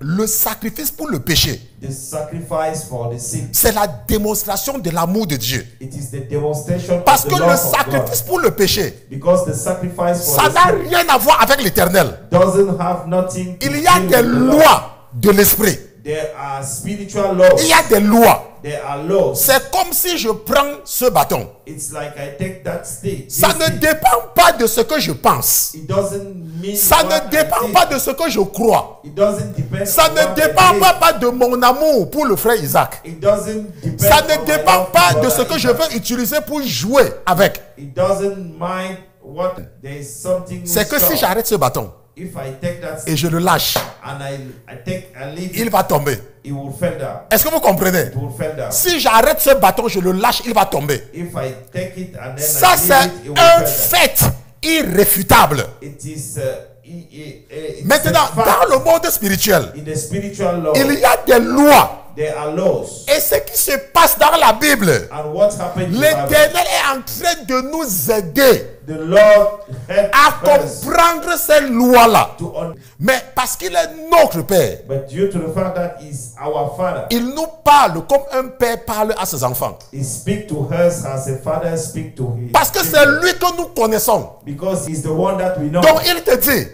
Le sacrifice pour le péché, The sacrifice for the sin. c'est la démonstration de l'amour de Dieu. It is the demonstration Parce of que the le love of sacrifice God. pour le péché, Because the sacrifice for ça the n'a sin rien à voir avec l'éternel. doesn't have nothing to Il y a do des with the Lord. lois de l'esprit. There are spiritual laws. Il y a des lois. There are laws. C'est comme si je prends ce bâton. It's like I take that stick. Ça this ne stick. dépend pas de ce que je pense. It doesn't mean Ça what ne I dépend think. pas de ce que je crois. It doesn't depend Ça on ne what I dépend believe. pas de mon amour pour le frère Isaac. It doesn't depend Ça on ne my dépend love pas for de ce brother que je Isaac. veux utiliser pour jouer avec. It doesn't mind what there is something. C'est que si strong. j'arrête ce bâton If I take that et je le lâche, and I leave il it, va tomber. it will fall down. Est-ce que vous comprenez? It will fall down. Si j'arrête ce bâton, je le lâche, il va tomber. If I take it and then Ça, I c'est leave it, it will un fall down. fait irréfutable. It is it's Maintenant, a fact. dans le monde spirituel, In the spiritual law, il y a des lois. there are laws. Et ce qui se passe dans la Bible, And what happened in the Bible? l'Éternel est en train de nous aider The Lord helped à us comprendre ces lois-là. to Mais parce qu'il est notre Père, but due to the fact that He's our Father, il nous parle comme un père parle à ses enfants. He speaks to us as a father speaks to his Parce que c'est children. lui que nous connaissons. Because He's the one that we know. Donc il te dit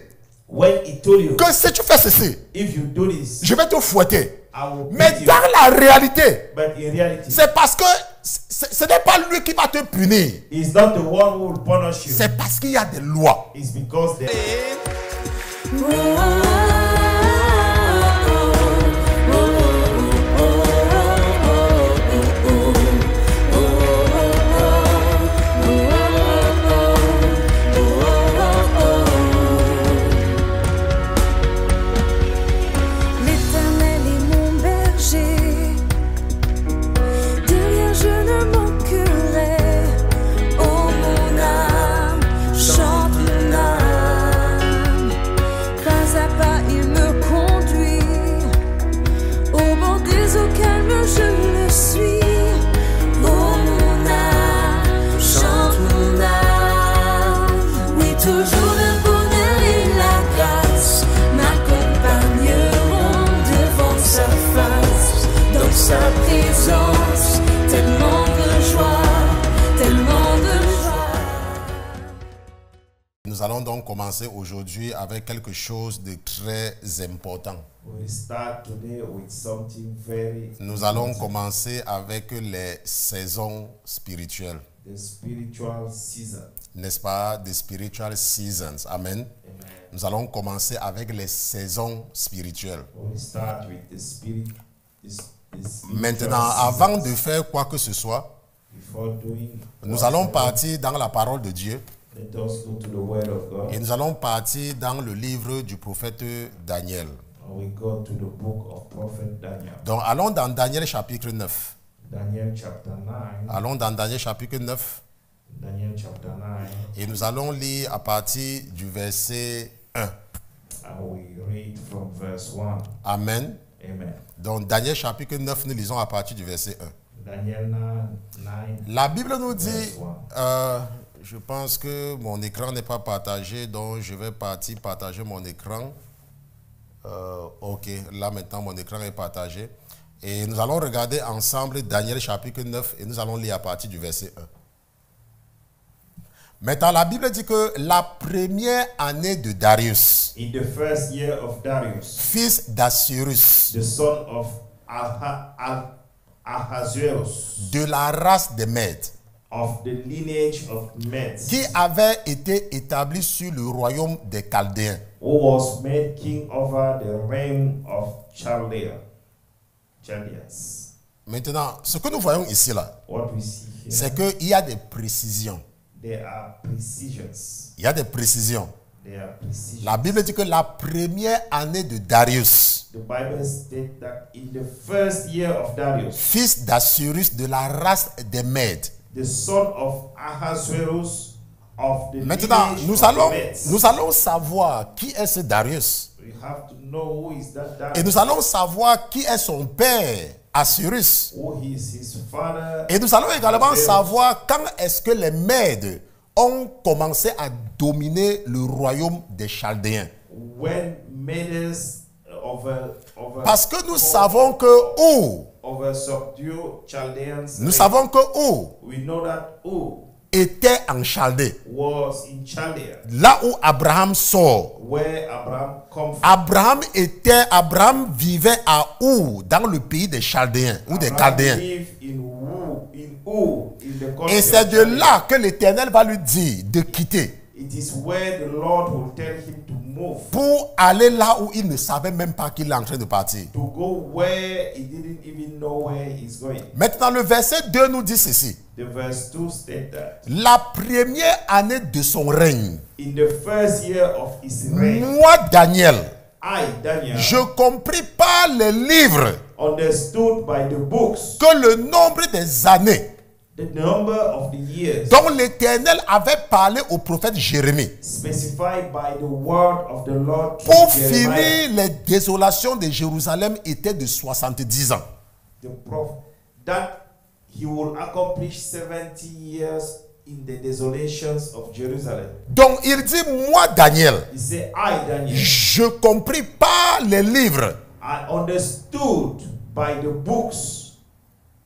When He told you, que si tu fais ceci, if you do this, je vais te fouetter. I will Mais beat you. dans la réalité, But in reality, c'est parce que ce n'est pas lui qui va te punir. He's not the one who will punish you. C'est parce qu'il y a des lois. It's because there L'Éternel est mon berger, de rien je ne manquerai. Oh mon âme, chante mon âme, pas à pas il me conduit, au bord des eaux calmes je le suis. Oh mon âme, chante mon âme, oui toujours le bonheur et la grâce m'accompagneront devant sa face, dans sa présence, tellement de joie, tellement de joie. Nous allons donc commencer aujourd'hui avec quelque chose de très important. we start today with something very Nous allons commencer avec les saisons spirituelles. the spiritual season. N'est-ce pas? The spiritual seasons. Amen. Amen. Nous allons commencer avec les saisons spirituelles. We start with the spirit. This spiritual Maintenant, avant seasons. de faire quoi que ce soit, Before doing nous allons partir dans la parole de Dieu let us go to the word of God. et nous allons partir dans le livre du prophète Daniel. And we go to the book of Prophet Daniel. Donc, allons dans Daniel chapitre 9. Daniel chapter 9. Allons dans Daniel chapitre 9 Daniel chapter 9. et nous allons lire à partir du verset 1. And we read from verse 1. Amen. Amen. Donc, Daniel chapitre 9, nous lisons à partir du verset 1. Daniel 9. La Bible nous dit, Verse 1. je pense que mon écran n'est pas partagé, donc je vais partir partager mon écran. Ok, là maintenant mon écran est partagé. Et nous allons regarder ensemble Daniel chapitre 9 et nous allons lire à partir du verset 1. Maintenant, la Bible dit que la première année de Darius, In the first year of Darius, fils d'Assyrus, the son of Ahasuerus, de la race des Mèdes, of the lineage of Medes, qui avait été établi sur le royaume des Chaldéens. who was made king over the realm of Chaldeans. Maintenant, ce que nous voyons ici, là, What we see here, c'est qu'il y a des précisions. there are precisions. Il y a des précisions. There are precisions. La Bible dit que la première année de Darius, The Bible states that in the first year of Darius, fils d'Assyrus de la race des Mèdes. the son of Ahasuerus of the Maintenant, lineage nous of allons, the Medes. nous allons savoir qui est ce Darius. We have to know who is that Darius, Et nous allons savoir qui est son père, Assyrus. who is his father. Et nous allons également Ahasuerus. savoir quand est-ce que les Mèdes ont commencé à dominer le royaume des Chaldéens. When Medes Parce que nous savons que où nous savons que où we know that Ur était en Chaldée. was in Chaldea, Là où Abraham sort. where Abraham come from. Abraham vivait à Our, dans le pays des Chaldéens ou des Abraham Chaldéens. lived in Ur, in the country Et c'est of de Chaldea. là que l'Éternel va lui dire de quitter It is where the Lord will tell him to move, pour aller là où il ne savait même pas qu'il est en train de partir. to go where he didn't even know where he's going. Maintenant, le verset 2 nous dit ceci. The verse 2 state that La première année de son règne, in the first year of his reign, moi, Daniel, I, Daniel, je compris par les livres understood by the books que le nombre des années the number of the years dont l'Éternel avait parlé au prophète Jérémie specified by the word of the Lord to pour Jeremiah, finir les désolations de Jérusalem était de 70 ans. the prophet, that he will accomplish 70 years in the desolations of Jerusalem. Donc il dit, moi Daniel, He said, I, Daniel, je compris par les livres. I understood by the books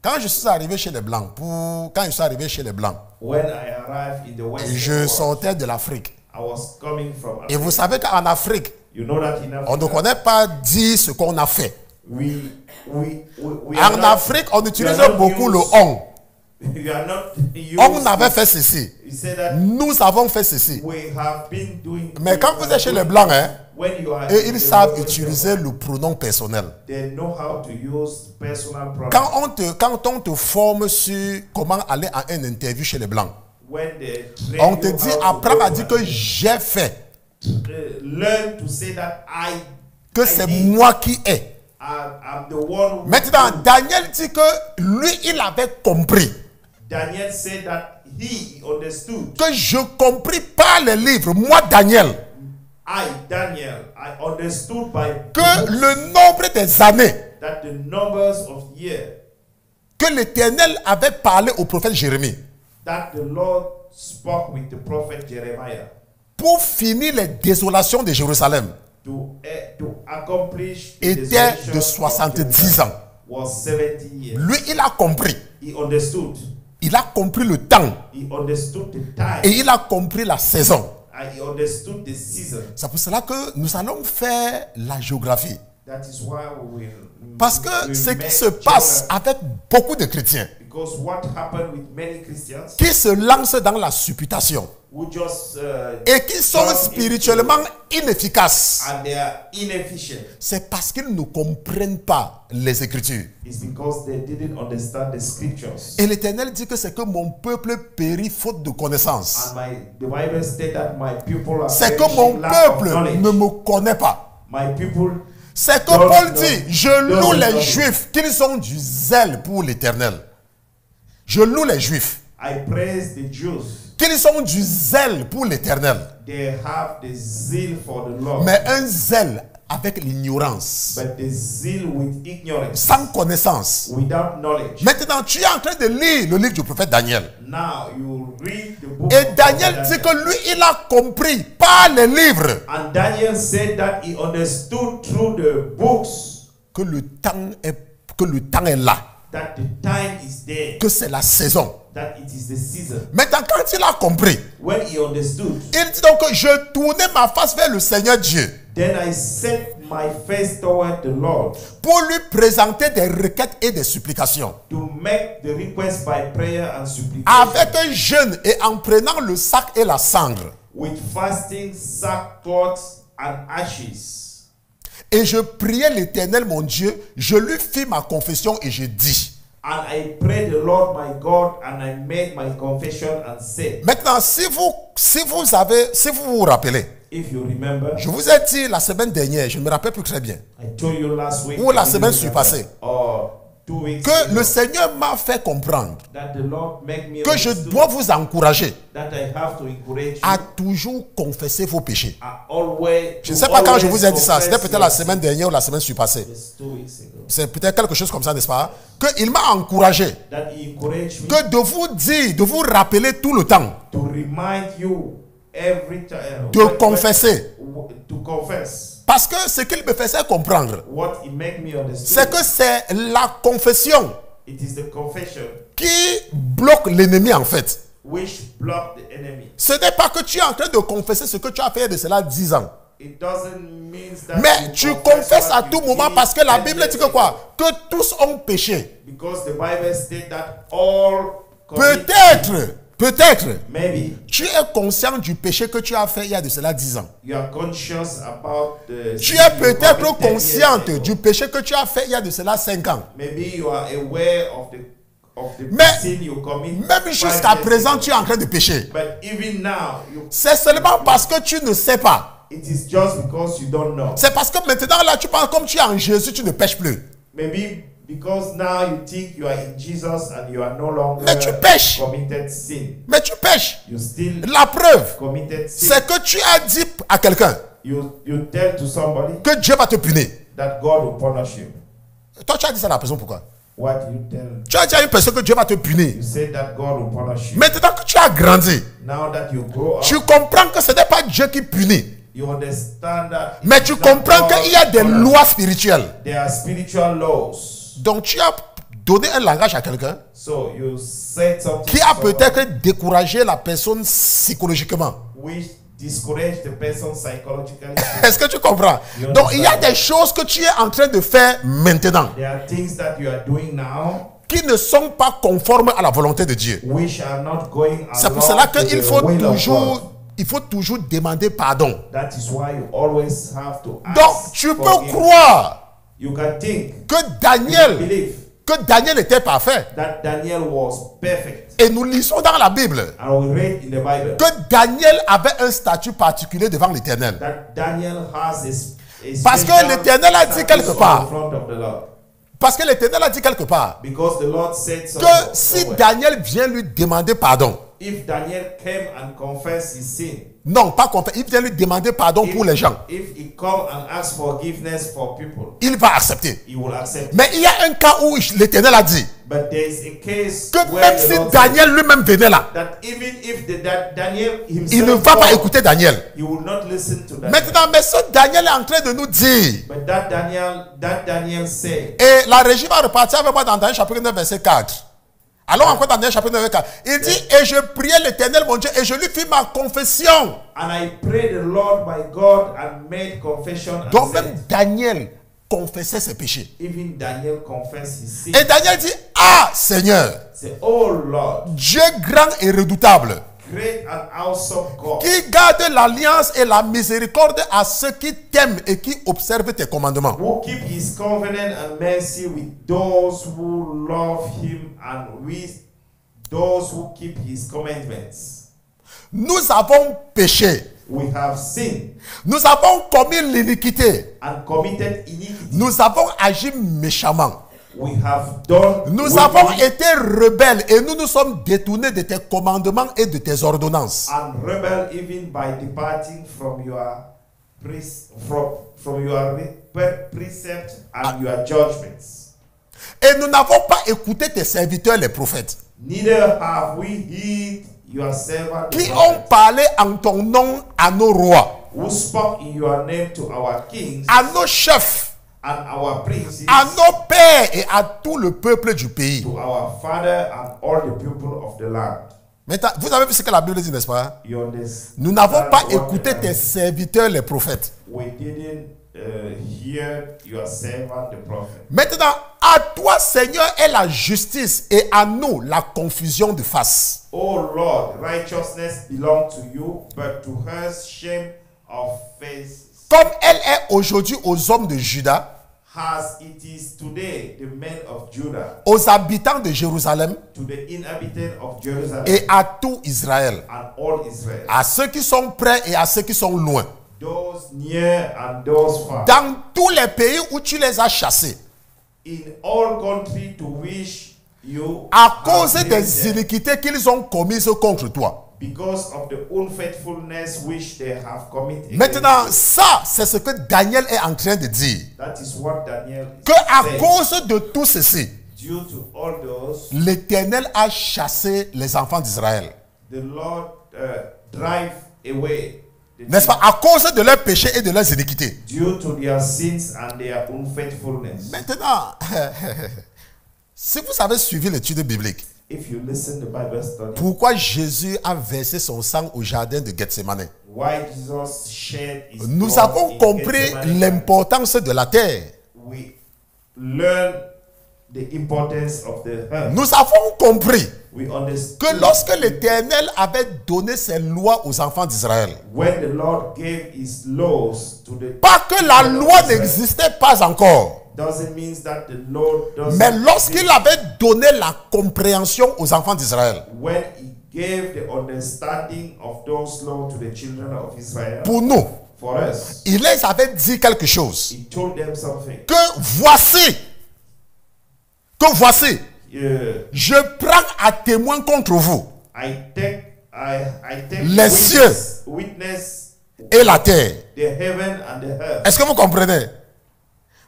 Quand je suis arrivé chez les Blancs, quand je suis arrivé chez les Blancs, when I arrived in the West. je sortais de l'Afrique. I was coming from Et Africa. vous savez qu'en Afrique, You know that in on ne Africa, connaît pas dire ce qu'on a fait. we are En not- Afrique, on utilisait we are not beaucoup le used- on. We are not used On avait to- fait ceci. He said that Nous avons fait ceci. we have been doing. Mais quand vous êtes chez les Blancs, hein, when you are et in ils the savent world, utiliser le pronom personnel. they know how to use personal pronouns. Quand on te forme sur comment aller à une interview chez les Blancs, When they train on te you dit, how to apprends go à dire to- que j'ai fait, learn to say that que I c'est did. moi qui ai. I'm the one who. Maintenant, Daniel dit que lui, il avait compris. Daniel said that he understood. Que je compris par les livres, moi Daniel, Daniel, I understood by que le nombre des années that the numbers of years que l'Éternel avait parlé au prophète Jérémie that the Lord spoke with the prophet Jeremiah pour finir les désolations de Jérusalem to accomplish the était desolation de of 70 Jerusalem ans. was 70 years. Lui, il a compris. He understood. Il a compris le temps He understood the time. et il a compris la saison. And he understood the season. C'est pour cela que nous allons faire la géographie. That is why we will. Parce que we ce qui make se passe geography. avec beaucoup de chrétiens Because what happened with many Christians qui se lancent dans la supputation who just et qui sont jump spirituellement inefficaces, and they are inefficient c'est parce qu'ils ne comprennent pas les Écritures. is because they didn't understand the scriptures. Et l'Éternel dit que c'est que mon peuple périt faute de connaissance. And the Bible states that my people are C'est que perishing mon lack of peuple knowledge. ne me connaît pas. My people, C'est que Don't Paul know. dit, je Don't loue les know. Juifs qu'ils ont du zèle pour l'Éternel. Je loue les Juifs I praise the Jews. qu'ils ont du zèle pour l'Éternel. They have the zeal for the Lord, Mais un zèle avec l'ignorance, but the zeal with ignorance, sans connaissance. without knowledge. Maintenant, tu es en train de lire le livre du prophète Daniel. Now you read the book. Et of Daniel Daniel. dit que lui, il a compris par les livres And Daniel said that he understood through the books que le temps est là, that the time is there, que c'est la saison. that it is the season. Maintenant, quand il a compris, When he understood, il dit donc que je tournais ma face vers le Seigneur Dieu then I set my face toward the Lord pour lui présenter des requêtes et des supplications. to make the request by prayer and supplication, Avec un jeûne et en prenant le sac et la cendre. with fasting, sackcloth, and ashes. Et je priais l'Éternel mon Dieu, je lui fis ma confession et je dis. And I prayed the Lord my God, and I made my confession and said, Maintenant, si vous vous rappelez, if you remember, je vous ai dit la semaine dernière, je ne me rappelle plus très bien, I told you last week, ou la I semaine didn't surpassée, or 2 weeks que ago, le Seigneur m'a fait comprendre that the Lord make me que je understood dois vous encourager that I have to encourage you. à toujours confesser vos péchés. Je Je ne sais pas quand je vous ai dit ça, c'était peut-être la semaine dernière ou la semaine surpassée. 2 weeks ago. C'est peut-être quelque chose comme ça, n'est-ce pas? Qu'il m'a encouragé That he encouraged me que de vous dire, de vous rappeler tout le temps, to remind you every time de confesser to confess Parce que ce qu'il me faisait comprendre, what it made me c'est understand, que c'est la confession it is the confession qui bloque l'ennemi en fait. which block the enemy. Ce n'est pas que tu es en train de confesser ce que tu as fait de cela 10 ans. It doesn't mean that Mais you tu confess confesses what à you tout moment did parce que la 10 Bible years dit que ago. quoi? Que tous ont péché. Because the Bible states that all commit Peut-être, maybe tu es conscient du péché que tu as fait il y a de cela 10 ans. you are conscious about the Tu sin es you peut-être committed 10 consciente years ago. du péché que tu as fait il y a de cela 5 ans. Maybe you are aware of the Mais sin you commit. même 5 jusqu'à years présent, ago. tu es en train de pécher. But even now, C'est seulement parce que tu ne sais pas. it is just because you don't know. C'est parce que maintenant là, tu penses comme tu es en Jésus, tu ne pêches plus. Maybe because now you think you are in Jesus and you are no longer Mais tu pêches. committed sin. Mais tu pêches. You still La preuve, committed sin. c'est que tu as dit à quelqu'un You tell to somebody que Dieu va te punir. that God will punish you. Toi, tu as dit ça à la personne, pourquoi? What you tell? Tu as dit à une personne que Dieu va te punir. You say that God will punish you. Maintenant que tu as grandi, Now that you grow up, tu comprends que ce n'est pas Dieu qui punit. you understand that. Mais tu it's not comprends God qu'il y a des punishes. lois spirituelles. There are spiritual laws. Donc tu as donné un langage à quelqu'un So you said something qui a to someone peut-être découragé la personne psychologiquement. which discourage the person psychologically. Est-ce que tu comprends? Donc il y a des choses que tu es en train de faire maintenant There are things that you are doing now qui ne sont pas conformes à la volonté de Dieu. which are not going C'est pour along cela with qu'il the faut will of toujours, God. il faut toujours demander pardon. That is why you always have to ask. Donc tu peux forgiveness. croire You can think, que you Daniel était parfait. that Daniel was perfect. Et nous lisons dans la Bible And we read in the Bible que Daniel avait un statut particulier devant l'Éternel. that Daniel has a Parce que special l'Éternel a dit status quelque part. on the front of the Lord. Parce que l'Éternel a dit quelque part Because the Lord said que si somewhere, Daniel vient lui demander pardon, if Daniel came and confessed his sin, non, pas confesse, il vient lui demander pardon pour les gens, if he come and ask forgiveness for people, il va accepter. he will accept. Mais il y a un cas où l'Éternel a dit But there is a case que where même the si Lord Daniel lui-même venait là, said that even if Daniel himself il ne va pas come, écouter Daniel. he will not listen to Daniel. Maintenant, mais ce Daniel est en train de nous dire, But that Daniel said, et la régie va repartir avec moi dans Daniel chapitre 9, verset 4. Allons encore dans Daniel chapitre 9, verset 4. Il dit, et je priais l'Éternel mon Dieu, et je lui fis ma confession. and I prayed the Lord my God and made confession and Donc said, même Daniel confessait ses péchés. even Daniel confessed his sin. Et Daniel dit, ah Seigneur, Say, oh Lord, Dieu grand et redoutable, great and awesome God, qui garde l'alliance et la miséricorde à ceux qui t'aiment et qui observent tes commandements. who keep his covenant and mercy with those who love him and with those who keep his commandments. Nous avons péché. We have sinned Nous avons commis l'iniquité. and committed iniquity. Nous avons agi méchamment. We have done Nous wickedly avons été rebelles et nous nous sommes détournés de tes commandements et de tes ordonnances. and rebel even by departing from your precept and your judgments. Et nous n'avons pas écouté tes serviteurs les prophètes Neither have we heed your servant the qui ont prophet, parlé en ton nom à nos rois, who spoke in your name to our kings à nos chefs, and our princes, à nos pères et à tout le peuple du pays. to our father and all the people of the land. Maintenant, vous avez vu ce que la Bible dit, n'est-ce pas? You understand Nous n'avons pas what écouté the tes Bible- serviteurs les prophètes. We didn't hear your servant the prophet. Maintenant, à toi, Seigneur, est la justice et à nous la confusion de face. O Lord, righteousness belongs to you, but to her shame of faces, Comme elle est aujourd'hui aux hommes de Juda, as it is today the men of Judah, aux habitants de Jérusalem to the inhabitants of Jerusalem et à tout Israël, and all Israel, à ceux qui sont près et à ceux qui sont loin, those near and those far, dans tous les pays où tu les as chassés, in all countries to which you à have cause driven des them, iniquités qu'ils ont commises contre toi. because of the unfaithfulness which they have committed. Maintenant, against ça, c'est ce que Daniel est en train de dire. you. That is what Daniel Que à said. cause de tout ceci, Due to all those, l'Éternel a chassé les enfants d'Israël. the Lord drive away N'est-ce pas? À cause de leurs péchés et de leurs iniquités. Due to their sins and their unfaithfulness. Maintenant, si vous avez suivi l'étude biblique, If you listen to Bible study, pourquoi Jésus a versé son sang au jardin de Gethsemane? why Jesus shed his Nous blood avons in compris Gethsemane, l'importance de la terre. we learn the importance of the earth. Nous avons compris We understood que lorsque l'Éternel avait donné ses lois aux enfants d'Israël, when the Lord gave his laws to the pas que la loi n'existait pas encore, doesn't mean that the Lord doesn't mais lorsqu'il avait donné la compréhension aux enfants d'Israël, when he gave the understanding of those laws to the children of Israel, pour nous, for us, il les avait dit quelque chose. he told them something. Que voici, je prends à témoin contre vous I take les cieux witness et la terre. the heaven and the earth. Est-ce que vous comprenez?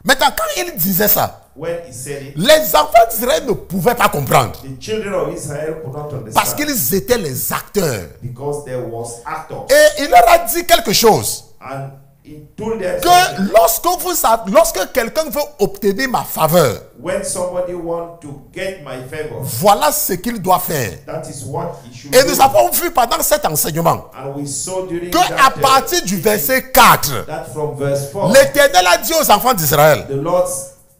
Maintenant, quand il disait ça, When he said it, les enfants d'Israël ne pouvaient pas comprendre. the children of Israel could not understand Parce qu'ils étaient les acteurs. because there was actors. Et il leur a dit quelque chose. And he told them Que something. lorsque quelqu'un veut obtenir ma faveur, When somebody want to get my favor, voilà ce qu'il doit faire. that is what he should Et do. nous avons vu pendant cet enseignement And we saw during que à partir du verset 4, that from verse 4, l'Éternel a dit aux enfants d'Israël the Lord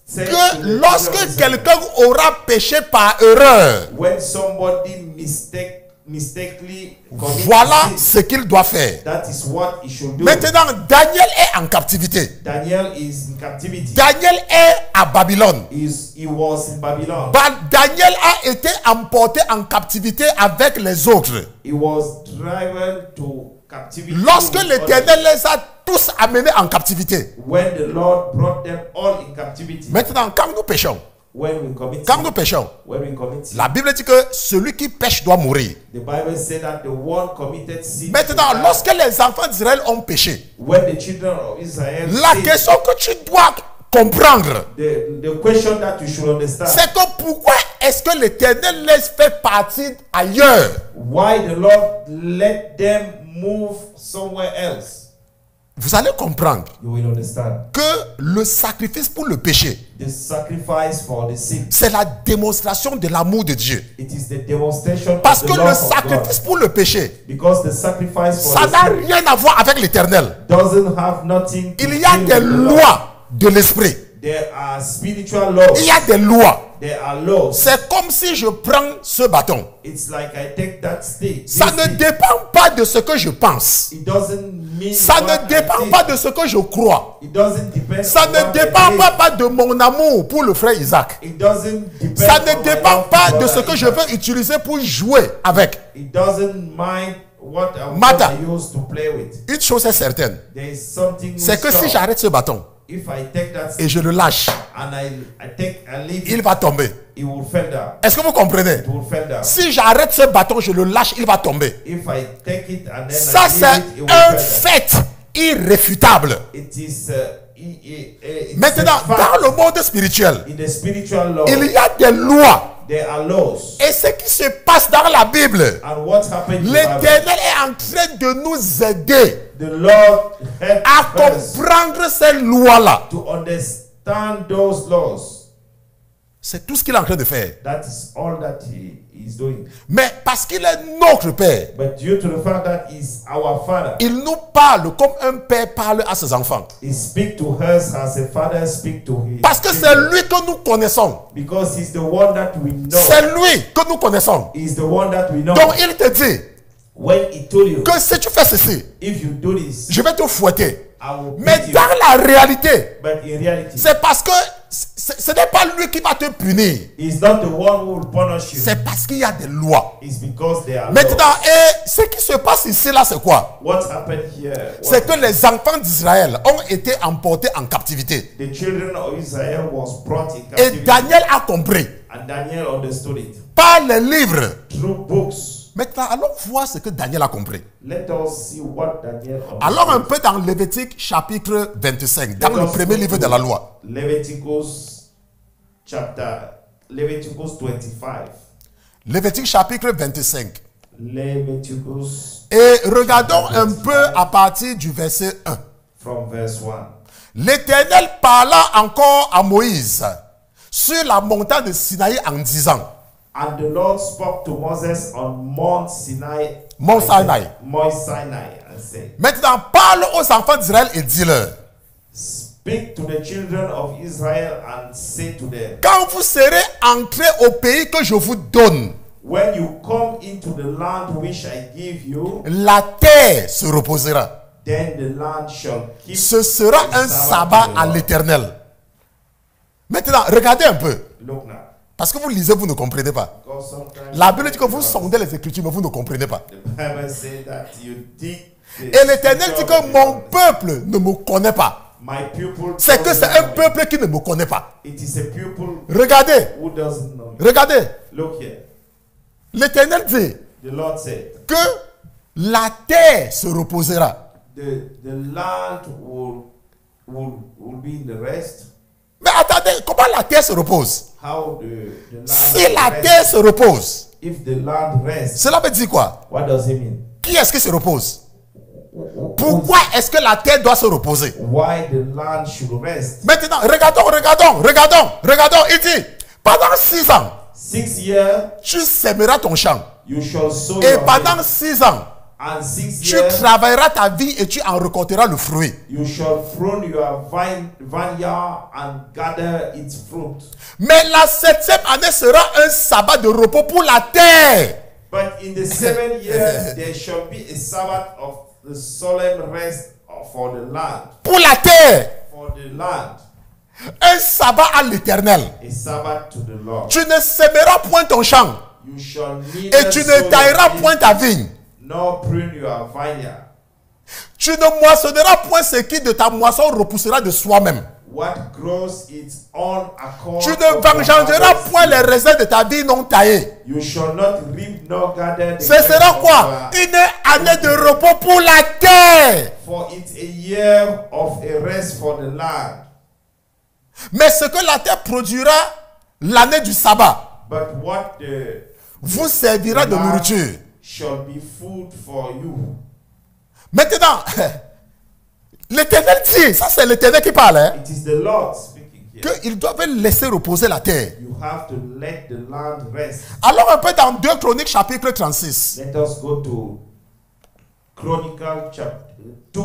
said to the que children of lorsque Israel, quelqu'un aura péché par erreur, when somebody mistakenly commits voilà sin, ce qu'il doit faire. that is what he should do. Maintenant, Daniel est en captivité. Daniel is in captivity. Daniel est à Babylone. He was in Babylon. Daniel a été emporté en captivité avec les autres. He was driven to captivity. Lorsque with l'Éternel les a tous amenés en captivité. others. When the Lord brought them all in captivity. Maintenant, quand nous péchons, When we commit sin, la Bible dit que celui qui pêche doit mourir. the Bible said that the one committed sin. Maintenant, lorsque les enfants d'Israël ont péché, when the children of Israel la sinned, question que tu dois comprendre, the question that you should understand, c'est que pourquoi est-ce que l'Éternel les fait partir ailleurs? why the Lord let them move somewhere else. Vous allez comprendre You will understand. que le sacrifice pour le péché, The sacrifice for the sin, c'est la démonstration de l'amour de Dieu. it is the demonstration Parce of que the le love of sacrifice God. pour le péché, Because the sacrifice for ça the n'a sin rien à voir avec l'Éternel. doesn't have nothing to Il y a do des with the Lord. lois de l'esprit. There are spiritual laws. Il y a des lois. There are laws. C'est comme si je prends ce bâton. It's like I take that stick. Ça this ne stick. dépend pas de ce que je pense. It doesn't mean Ça what ne I dépend think. pas de ce que je crois. It doesn't depend Ça on ne what I dépend believe. pas de mon amour pour le frère Isaac. It doesn't depend Ça on ne my dépend love pas for de ce brother que je Isaac. veux utiliser pour jouer avec. It doesn't mind what Matter. I used to play with. Une chose est certaine, There is something c'est que si sure. j'arrête ce bâton If I take that et je le lâche, and I leave il it, va tomber. it will fall down. Est-ce que vous comprenez? It will fall down. Si j'arrête ce bâton, je le lâche, il va tomber. If I take it and then Ça, I c'est leave it, it will un fall down. fait irréfutable. It is it's Maintenant, a fact. dans le monde spirituel, In the spiritual law, il y a des lois. there are laws. Et ce qui se passe dans la Bible, And what happened in the Bible? l'Éternel est en train de nous aider The Lord helped à us comprendre ces lois-là. to understand those laws. C'est tout ce qu'il est en train de faire. That is all that he is doing. Mais parce qu'il est notre Père, But due to the fact that he's our Father, il nous parle comme un père parle à ses enfants. he speaks to us as a father speaks to his Parce que c'est children. lui que nous connaissons. Because he's the one that we know. C'est lui que nous connaissons. He's the one that we know. Donc il te dit When he told you, que si tu fais ceci, if you do this, je vais te fouetter. I will Mais beat you. dans la réalité, But in reality, c'est parce que ce n'est pas lui qui va te punir. he's not the one who will punish you. C'est parce qu'il y a des lois. It's because they are Maintenant, laws. et ce qui se passe ici, là, c'est quoi? What happened here? C'est que les enfants d'Israël ont été emportés en captivité. The children of Israel was brought in Et captivity. Daniel a compris And Daniel understood it. par les livres. Through books. Maintenant, allons voir ce que Daniel a compris. Let us see what Daniel understood. Alors un peu dans Lévitique chapitre 25, dans le premier livre de la loi. Leviticus 25. Lévitique chapitre 25. Leviticus Et regardons un peu à partir du verset 1. from verse 1. L'Éternel parla encore à Moïse sur la montagne de Sinaï en disant, And the Lord spoke to Moses on Mount Sinai. Mount Sinai. Mount Sinai and said, Maintenant parle aux enfants d'Israël et dis-leur, Speak to the children of Israel and say to them, quand vous serez entrés au pays que je vous donne, When you come into the land which I give you, la terre se reposera. then the land shall keep Ce sera the un Sabbath sabbat to the à Lord. l'Éternel. Maintenant, regardez un peu. Look now. Parce que vous lisez, vous ne comprenez pas. Because sometimes La Bible dit que vous sondez les Écritures, mais vous ne comprenez pas. the Bible says that you dig the Et l'Éternel dit scripture que of mon the- peuple ne me connaît pas. My people C'est que don't c'est know un me. peuple qui ne me connaît pas. It is a people Regardez, who doesn't know me. regardez. Look here. L'Éternel dit The Lord said, que la terre se reposera. the land will be in the rest. Mais attendez, comment la terre se repose? How the land Si will la rest. terre se repose, If the land rests, cela veut dire quoi? what does it mean? Qui est-ce qui se repose? Pourquoi est-ce que la terre doit se reposer? Why the land should rest? Maintenant, regardons. Il dit, pendant 6 ans, 6 years tu sèmeras ton champ. you shall sow Et your pendant seed, 6 ans, and 6 tu years travailleras ta vie et tu en récolteras le fruit. you shall prune your vineyard and gather its fruit. Mais la 7e année sera un sabbat de repos pour la terre. But in the 7th year there shall be a Sabbath of the solemn rest for the land. Pour la terre. For the land, Un sabbat à l'Éternel. a Sabbath to the Lord. Tu ne sèmeras point ton champ. You shall Et neither tu sow ne your tailleras field, point ta vigne. nor prune your vineyard. Tu ne moissonneras point ce qui de ta moisson repoussera de soi-même. What grows its own accord. Tu of ne your vengeanceras harvest. point les raisins de ta vie non taillés. You shall not reap nor gather the Ce sera grapes of quoi? your- Une année de repos pour la terre. For it's a year of a rest for the land. Mais ce que la terre produira l'année du sabbat But what the vous servira de land nourriture. shall be food for you. Maintenant, l'Éternel dit, ça c'est l'Éternel qui parle, hein, It is the Lord speaking here. qu'ils doivent laisser reposer la terre. You have to let the land rest. Alors un peu dans 2 Chroniques chapitre 36. Let us go to Chronicle chapter 2.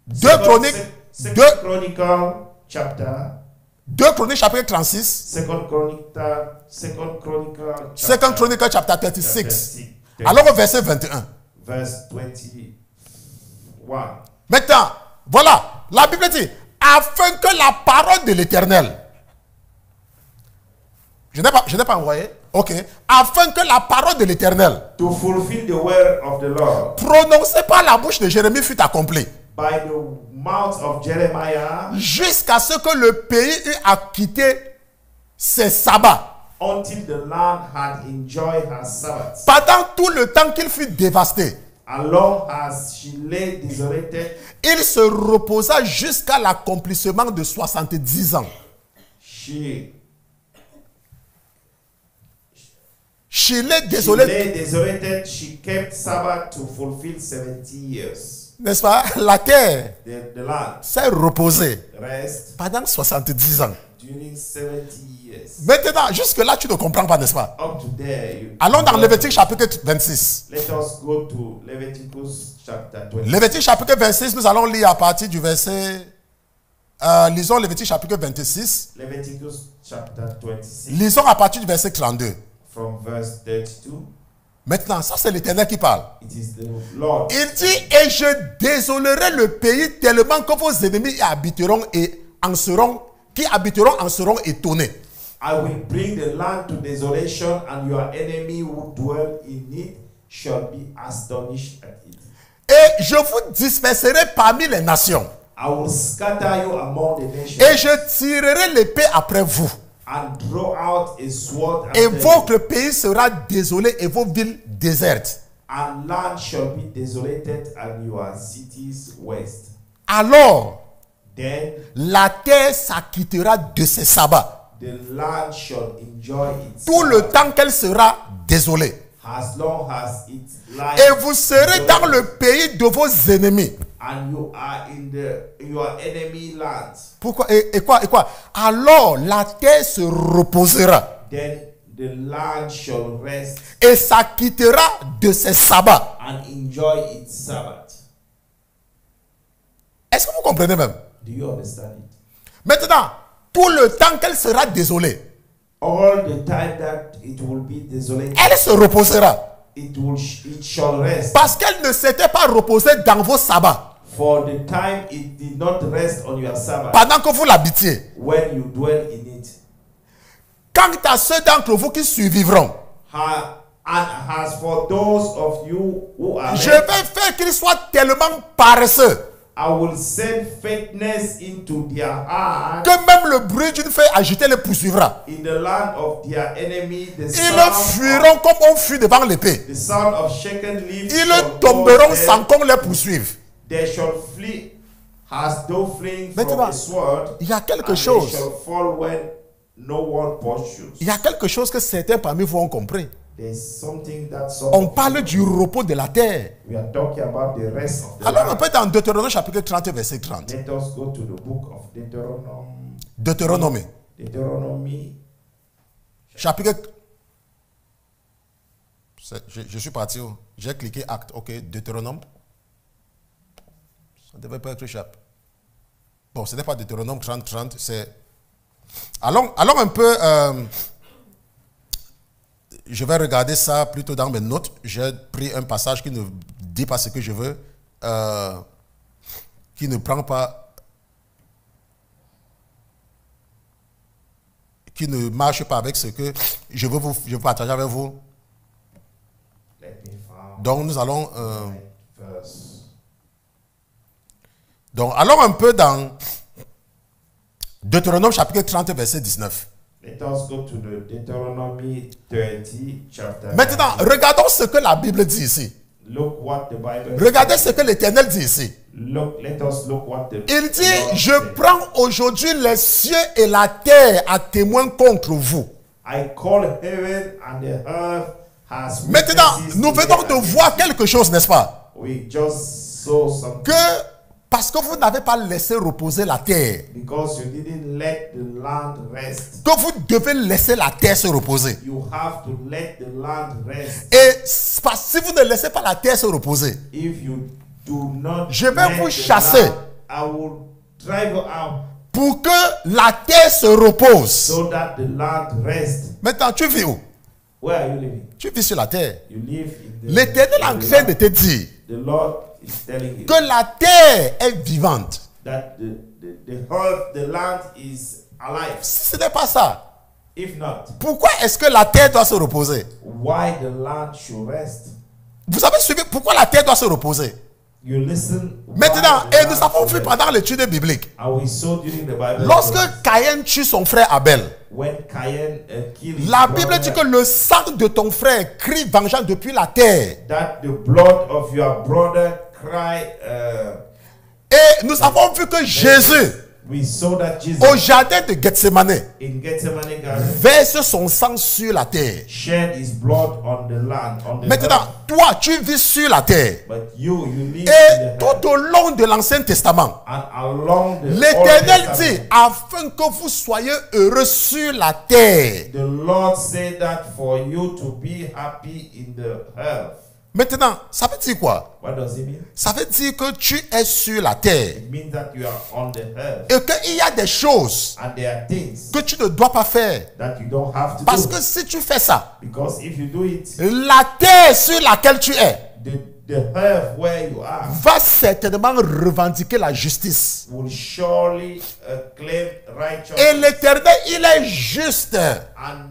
2 Chroniques, Second 2 Chronicle chapter. 2 Chroniques chapitre 36. Second Chronicle chapter. 2 Chroniques chapitre 36. 36. Alors au verset 21. Verse 21. Maintenant, voilà, la Bible dit, afin que la parole de l'Éternel, je n'ai pas envoyé, ok, afin que la parole de l'Éternel, To fulfill the word of the Lord prononcée par la bouche de Jérémie, fut accomplie, by the mouth of Jeremiah, jusqu'à ce que le pays eût acquitté ses sabbats, until the land had enjoyed her Sabbath, pendant tout le temps qu'il fut dévasté. as long as she lay desolated, Il se reposa jusqu'à l'accomplissement de 70 ans. she Chile, désolé, lay desolated, she kept Sabbath to fulfill 70 years. n'est-ce pas? La terre The land s'est reposée rest pendant 70 ans. during 70 years. Maintenant, jusque-là, tu ne comprends pas, n'est-ce pas? Up to there. Allons dans Lévitique chapitre 26. Let us go to Leviticus chapter 20. Lévitique chapitre 26, nous allons lire à partir du verset... lisons Lévitique chapitre 26. Leviticus chapter 26 Lisons à partir du verset 32. from verse 32. Maintenant, ça c'est l'Éternel qui parle. It is the Lord. Il dit, et je désolerai le pays tellement que vos ennemis y habiteront et en seront, qui habiteront en seront étonnés. I will bring the land to desolation, and your enemy who dwell in it shall be astonished at it. Et je vous disperserai parmi les nations. I will scatter you among the nations, Et je tirerai l'épée après vous. and draw out a sword Et after you, votre pays sera désolé et vos villes désertes. and land shall be desolated, and your cities waste. Alors, Then la terre s'acquittera de ses sabbats. the land shall enjoy its Tout le Sabbath, temps qu'elle sera désolée. as long as it lies. Et vous serez dans le pays de vos ennemis. And you are in your enemy land. Pourquoi? Et quoi? Alors la terre se reposera. Then the land shall rest Et s'acquittera de ses sabbats. and enjoy its Sabbath. Est-ce que vous comprenez même? Do you understand it? Maintenant, tout le temps qu'elle sera désolée, All the time that it will be desolate, elle se reposera. it shall rest. Parce qu'elle ne s'était pas reposée dans vos sabbats For the time it did not rest on your Sabbath pendant que vous l'habitiez. when you dwell in it. Quant à ceux d'entre vous qui survivront, And as for those of you who are je left, vais faire qu'ils soient tellement paresseux I will send fatness into their heart. que même le bruit d'une feuille agitée les poursuivra. In the land of their enemy, the Ils fuiront comme on fuit devant l'épée. the sound of shaken leaves Ils shall tomberont go sans there. qu'on les poursuive. They shall flee as though fleeing from Maintenant, the sword. il y a quelque and chose. They shall fall when no one pursues. Il y a quelque chose que certains parmi vous ont compris. There's something that some On of parle you- du repos de la terre. We are talking about the rest of the Alors on land. peut dans Deutéronome chapitre 30 verset 30. Let us go to the book of Deuteronomy. Deutéronome chapitre... Je suis parti où? J'ai cliqué acte. Ok, Deutéronome. Ça ne devait pas être chapitre. Bon, ce n'est pas Deutéronome 30, c'est... Allons un peu... je vais regarder ça plutôt dans mes notes. J'ai pris un passage qui ne dit pas ce que je veux, qui ne prend pas, qui ne marche pas avec ce que je veux partager avec vous. Let me find Donc nous allons, verse. donc allons un peu dans Deutéronome chapitre 30 verset 19. Let us go to the Deuteronomy 30 chapter. Maintenant, 19. regardons ce que la Bible dit ici. Look what the Bible Regardez says. ce que l'Éternel dit ici. Let us look what the Il dit, Lord je said. prends aujourd'hui les cieux et la terre à témoin contre vous. I call heaven and the earth as Maintenant, witnesses nous venons de together. voir quelque chose, n'est-ce pas? We just saw something. Que parce que vous n'avez pas laissé reposer la terre, Because you didn't let the land rest. que vous devez laisser la terre se reposer. You have to let the land rest. Et si vous ne laissez pas la terre se reposer, If you do not je vais let vous the chasser. land, I will drive you out pour que la terre se repose. so that the land rest. Maintenant, tu vis où? Where are you living? Tu vis sur la terre. You live in the L'Éternel est en in the train land. de te dire The Lord is telling you que la terre est vivante. that the earth, the land is alive. Si ce n'est pas ça, If not, pourquoi est-ce que la terre doit se reposer? why the land should rest? Vous avez suivi pourquoi la terre doit se reposer? You listen. Maintenant, why the et nous land avons should vu rest. pendant l'étude biblique, And we saw during the Bible lorsque story, Caïn tue son frère Abel, when Cain killed his la brother, Bible dit que le sang de ton frère crie vengeance depuis la terre. that the blood of your brother cried. Et nous avons vu que Jésus, We saw that Jesus au jardin de Gethsemane, in Gethsemane garden verse son sang sur la terre. shed his blood on the land, on the Maintenant, earth. toi, tu vis sur la terre. But you live in Et the earth. tout au long de l'Ancien Testament, And along the l'Éternel Old dit, Testament, afin que vous soyez heureux sur la terre. the Lord said that for you to be happy in the earth. Maintenant, ça veut dire quoi? What does it mean? Ça veut dire que tu es sur la terre. It means that you are on the earth. Et qu'il y a des choses And there are things que tu ne dois pas faire. that you don't have to Parce do. que si tu fais ça, Because if you do it, la terre sur laquelle tu es the earth where you are va certainement revendiquer la justice. will surely claim righteousness. Et l'Éternel, il est juste. And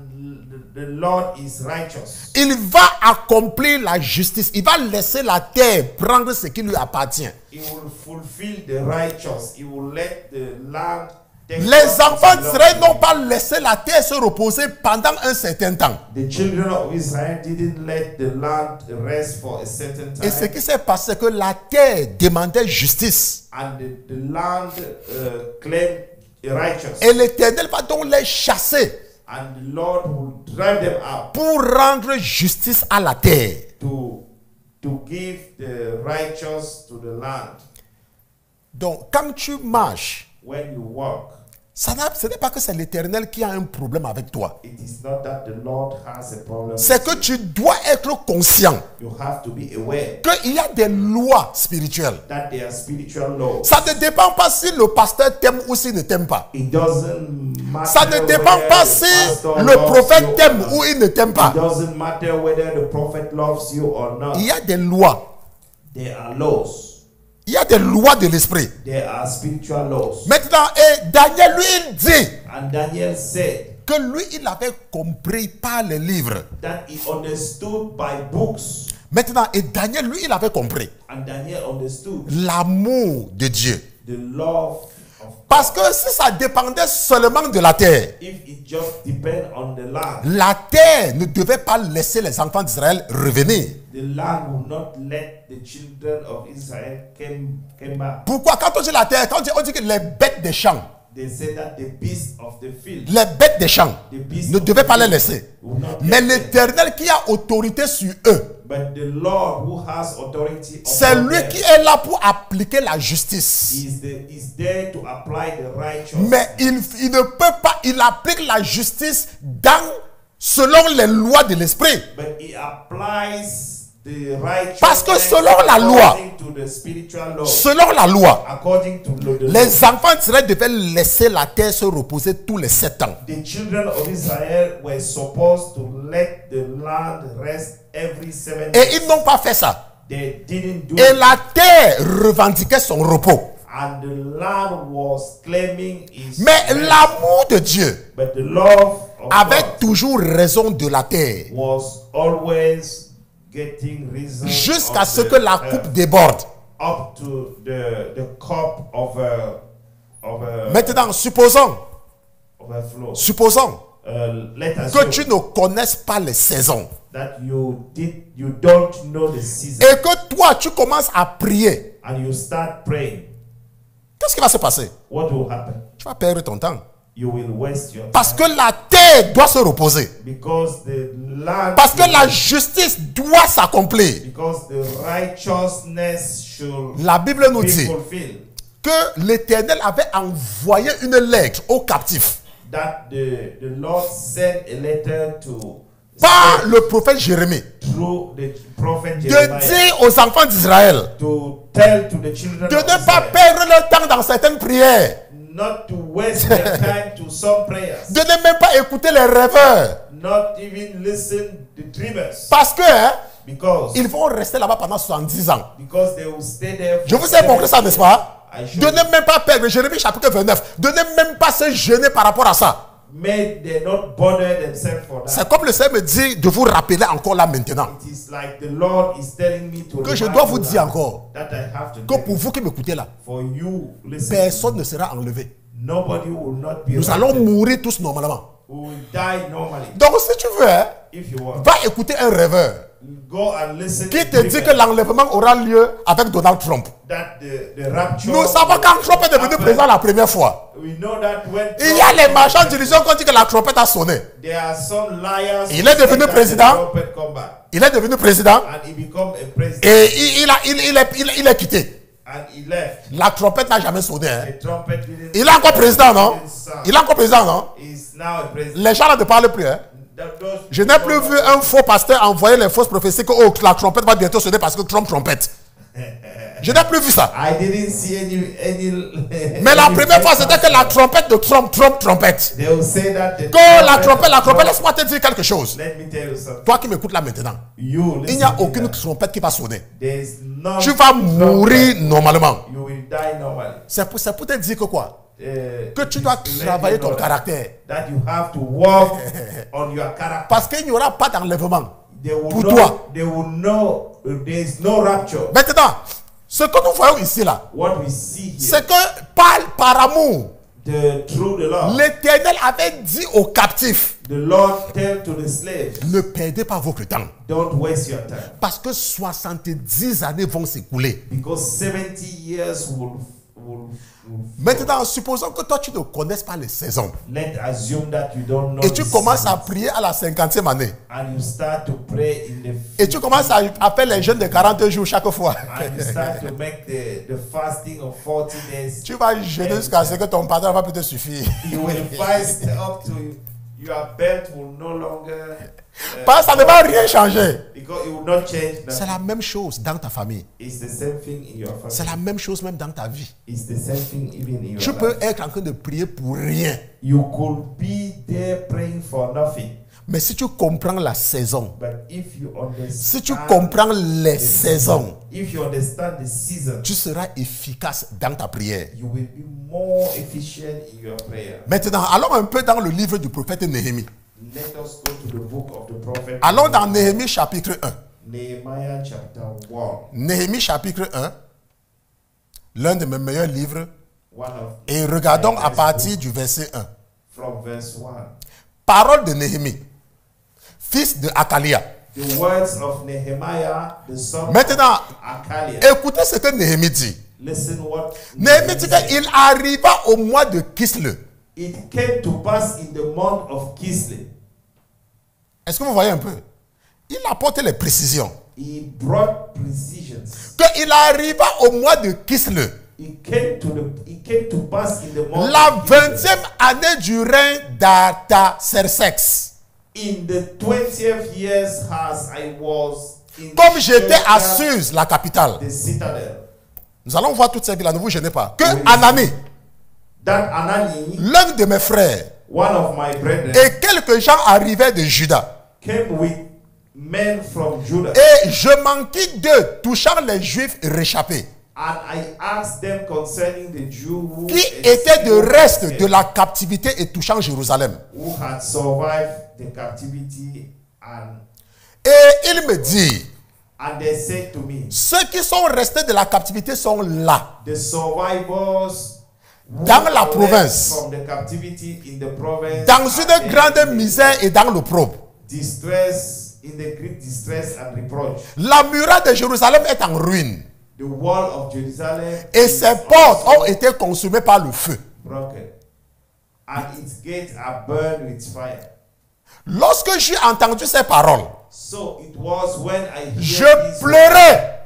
the Lord is righteous. Il va accomplir la justice. Il va laisser la terre prendre ce qui lui appartient. He will fulfill the righteous. He will let the land take Les what enfants belongs d'Israël to n'ont him. pas laissé la terre se reposer pendant un certain temps. The children of Israel didn't let the land rest for a certain Et ce time. qui s'est passé, c'est que la terre demandait justice. And the land claimed righteous. Et l'Éternel va donc les chasser. And the Lord will drive them out pour rendre justice à la terre. to give the righteous to the land. Donc, quand tu marches, When you walk, ce n'est pas que c'est l'Éternel qui a un problème avec toi. it is not that the Lord has a problem. C'est que tu dois être conscient You have to be aware qu'il y a des lois spirituelles. that there are spiritual laws. Ça ne dépend pas si le pasteur t'aime ou s'il ne t'aime pas. It doesn't matter. Ça ne dépend whether pas the si pastor le loves prophète you t'aime or not. ou il ne t'aime pas. It doesn't matter whether the prophet loves you or not. Il y a des lois. There are laws. Il y a des lois de l'esprit. There are spiritual laws. Maintenant, et Daniel, lui, il dit And Daniel said que lui, il avait compris par les livres. that he understood by books. Maintenant, et Daniel, lui, il avait compris And Daniel understood l'amour de Dieu. the love of God. Parce que si ça dépendait seulement de la terre, If it just depend on the land, la terre ne devait pas laisser les enfants d'Israël revenir. the land will not let the children of Israel came back. Pourquoi? Quand on dit la terre, quand on dit que les bêtes des champs, They say that the beasts of the field, les bêtes des champs the beasts ne of devaient the pas les field laisser. will not Mais let them. l'Éternel qui a autorité sur eux, But the Lord who has authority c'est upon lui them qui est là pour appliquer la justice. is there to apply the righteous. Mais il ne peut pas, il applique la justice selon les lois de l'esprit. But he applies the righteousness Parce que selon la loi, according to the spiritual law, selon la loi, according to the law, les enfants d'Israël devaient laisser la terre se reposer tous les 7 ans. the children of Israel were supposed to let the land rest every 7 Et years. ils n'ont pas fait ça. They didn't do Et it. la terre revendiquait son repos. And the land was claiming its Mais rest. l'amour de Dieu But the love of avait God toujours raison de la terre. was always getting reason Jusqu'à of ce the que la earth, coupe déborde. up to the cup of Maintenant, supposons a flow. Let us que tu ne connaisses pas les saisons. that you don't know the season, Et que toi, tu commences à prier. and you start praying. Qu'est-ce qui va se passer? What will happen? Tu vas perdre ton temps. You will waste your time. Parce que la terre doit se reposer. Because the land Parce que la justice doit s'accomplir. because the righteousness should La Bible nous be dit fulfilled. que l'Éternel avait envoyé une lettre aux captifs That the Lord sent a letter to par le prophète Jérémie through the prophet de Jeremiah dire aux enfants d'Israël to tell to the children de of ne pas Israel perdre leur temps dans certaines prières, not to waste their time to some prayers, de ne même pas écouter les rêveurs, not even listen the dreamers, parce que hein, because ils vont rester là-bas pendant 70 ans. they will stay there. Je vous ai montré ça, n'est-ce pas? I De ne même pas perdre, Jérémie chapitre 29, de ne même pas se gêner par rapport à ça. May they not bother themselves for that. C'est comme le Seigneur me dit de vous rappeler encore là maintenant. It is like the Lord is telling me to Que je remind dois vous you dire that- encore that I have to que tell pour you. vous qui m'écoutez là, For you, listen. personne ne sera enlevé. Nobody will not be Nous raptured. allons mourir tous normalement. We will die normally. Donc si tu veux, hein, If you want, va écouter un rêveur go and listen qui to te dit que dreamers l'enlèvement aura lieu avec Donald Trump. that the rapture. Nous savons quand Trump est devenu président la première fois. We know that when Il y a les marchands d'illusion qui ont dit que la trompette a sonné. there are some liars. Il who est say devenu that the président. trumpet come back, Il est devenu président and he become a president, et il est quitté. and he left. La trompette n'a jamais sonné. Hein. The trumpet didn't. Il est encore président, non? didn't sound. Il est encore président, non? He's now a president. Les gens ne parlent plus. Hein. Those Je n'ai plus vu un faux pasteur envoyer les fausses prophéties que oh, la trompette va bientôt sonner parce que Trump trompette. Je n'ai plus vu ça. I didn't see any. Mais la première fois, c'était que la trompette de Trump trompette. They will say that the Que la trompette, laisse-moi te dire quelque chose. Let me tell you something. Toi qui m'écoutes là maintenant, You il n'y a listen to aucune that. trompette qui va sonner. There is no Tu vas mourir normalement. You will die normally. C'est pour te dire que quoi? Que tu it dois is to let travailler you know ton caractère. That you have to work on your character. Parce qu'il n'y aura pas d'enlèvement. They will Pour know, toi. They will know there is no rapture. Maintenant, ce que nous voyons ici là, What we see here, c'est que par amour, through the Lord, l'Éternel avait dit aux captifs, the Lord tell to the slaves, ne perdez pas votre temps. don't waste your time. Parce que 70 années vont s'écouler. Because 70 years Maintenant, supposons que toi, tu ne connaisses pas les saisons. Let's assume that you don't know Et tu the commences à seasons. prier à la 50e année. And you start to pray in the Et tu commences à faire les jeûnes de 40 jours chaque fois. and you start to make the fasting of 40 days. Tu vas jeûner jusqu'à ce que ton patron va plus te suffire. You will fast up to your belt will no longer Parce que ça ne va rien changer. because it will not change C'est nothing. la même chose dans ta famille. It's the same thing in your C'est family. la même chose même dans ta vie. It's the same thing even in your Tu peux life. être en train de prier pour rien. You could be there praying for nothing. Mais si tu comprends la saison, But if you understand si tu comprends les the saisons, if you understand the season, tu seras efficace dans ta prière. you will be more efficient in your prayer. Maintenant, allons un peu dans le livre du prophète Néhémie. Let us go to the book of the prophet Allons dans Néhémie chapitre 1. Nehemiah chapter 1. Néhémie chapitre 1, l'un de mes meilleurs livres. One of Et regardons my à best partir book du verset 1. from verse 1. Parole de Néhémie, fils de Akalia. The words of Nehemiah, the son Maintenant, of Akaliah. écoutez ce que Néhémie dit. Listen what Néhémie dit said. qu'il arriva au mois de Kisle. It came to pass in the month of Kislev. Est-ce que vous voyez un peu? Il apporte les précisions. He brought precisions. Qu'il arriva au mois de Kisle, It came to pass in the month la of Kislev. 20e année du règne d'Artaxerxès. In the 20th years as I was in Comme j'étais à Shusha, Suse, la capitale. the citadel. Nous allons voir toutes ces villes, ne vous gênez pas. Que Anani, That Anani, l'un de mes frères, one of my brethren, et quelques gens arrivaient de Juda. came with men from Judah. Et je m'enquis d'eux, touchant les Juifs réchappés, And I asked them concerning the Jew who qui étaient de reste de la captivité et touchant Jérusalem. who had survived the captivity, Et il me dit, and they said to me, ceux qui sont restés de la captivité sont là, the survivors who dans la are left province, from the captivity in the province dans are une grande misère et dans l'opprobre. distress, in the great distress and reproach. La muraille de Jérusalem est en ruine The wall of Jerusalem et is ses portes also ont été consumées par le feu. broken, and its gates are burned with fire. Lorsque j'ai entendu ces paroles, So it was when I heard je these pleurais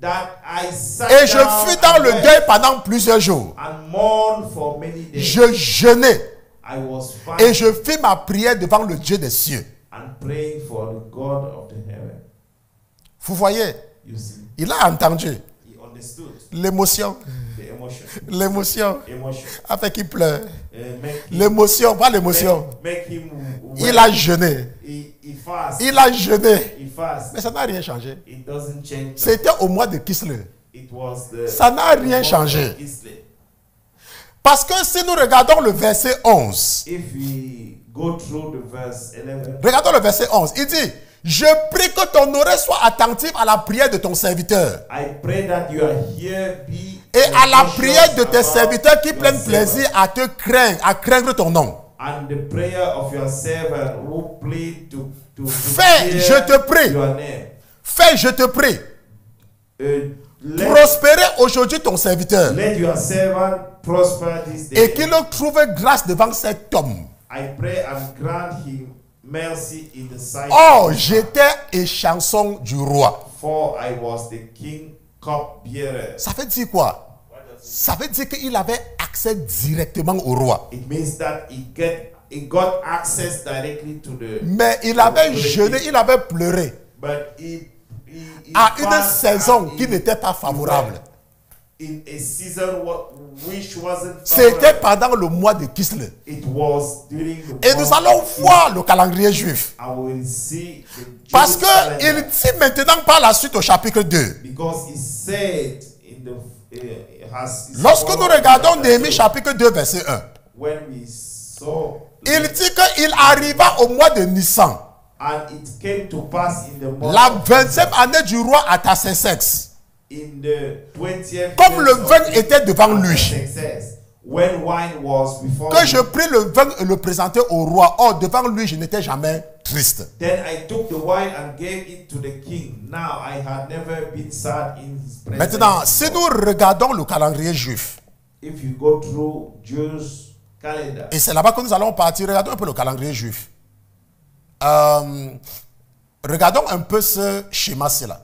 that I sat et je down fus dans and le wept deuil pendant plusieurs jours. and mourned for many days. Je jeûnais I was et fasting je fis ma prière devant le Dieu des cieux. and praying for the God of the heaven. Vous voyez, You see, il a entendu he understood l'émotion. the emotion. L'émotion Emotion. a fait qu'il pleure. Make him, L'émotion, pas l'émotion. make him Il a jeûné. he fast. Il a jeûné. He fast. Mais ça n'a rien changé. It doesn't change. C'était au mois de Kislev. It was the Ça n'a rien the changé. month of Kislev. Parce que si nous regardons le verset 11, If we go through the verse 11, regardons le verset 11, il dit, je prie que ton oreille soit attentive à la prière de ton serviteur I pray that your ear be et à la cautious prière de tes about serviteurs qui your prennent servant, plaisir à te craindre, à craindre ton nom. and the prayer of your servant who plead to Fais, fear je te prie. your name. Fais, je te prie, Let, prospérer aujourd'hui ton serviteur let your servant prosper this day. et qu'il trouve grâce devant cet homme. I pray and grant him mercy in the sight Oh, of j'étais échanson du roi. for I was the king cupbearer. Ça veut dire quoi? Ça veut dire qu'il avait accès directement au roi. It means that he got access directly to the Mais il avait jeûné, il avait pleuré but he à une fasted saison and qui he- n'était pas favorable. in a season which wasn't C'était favorable. pendant le mois de Kislev. It was during the Et nous month allons of voir le calendrier juif. I will see the Parce Jewish calendar, qu'il dit maintenant par la suite au chapitre 2. because he said in the Lorsque nous regardons Néhémie chapitre 2 verset 1, when we saw il dit qu'il arriva au mois de Nissan, and it came to pass in the month la of 20e année du roi Artaxerxès. in the 20th Comme le years of vin était devant lui, Artaxerxes, when wine was before que him, je pris le vin et le présentai au roi. Or, devant lui, je n'étais jamais triste. then I took the wine and gave it to the king. Now I had never been sad in his presence. Maintenant, si nous regardons le calendrier juif, if you go through Jewish calendar, Et c'est là-bas que nous allons partir. Regardons un peu le calendrier juif. Regardons un peu ce schéma-ci là.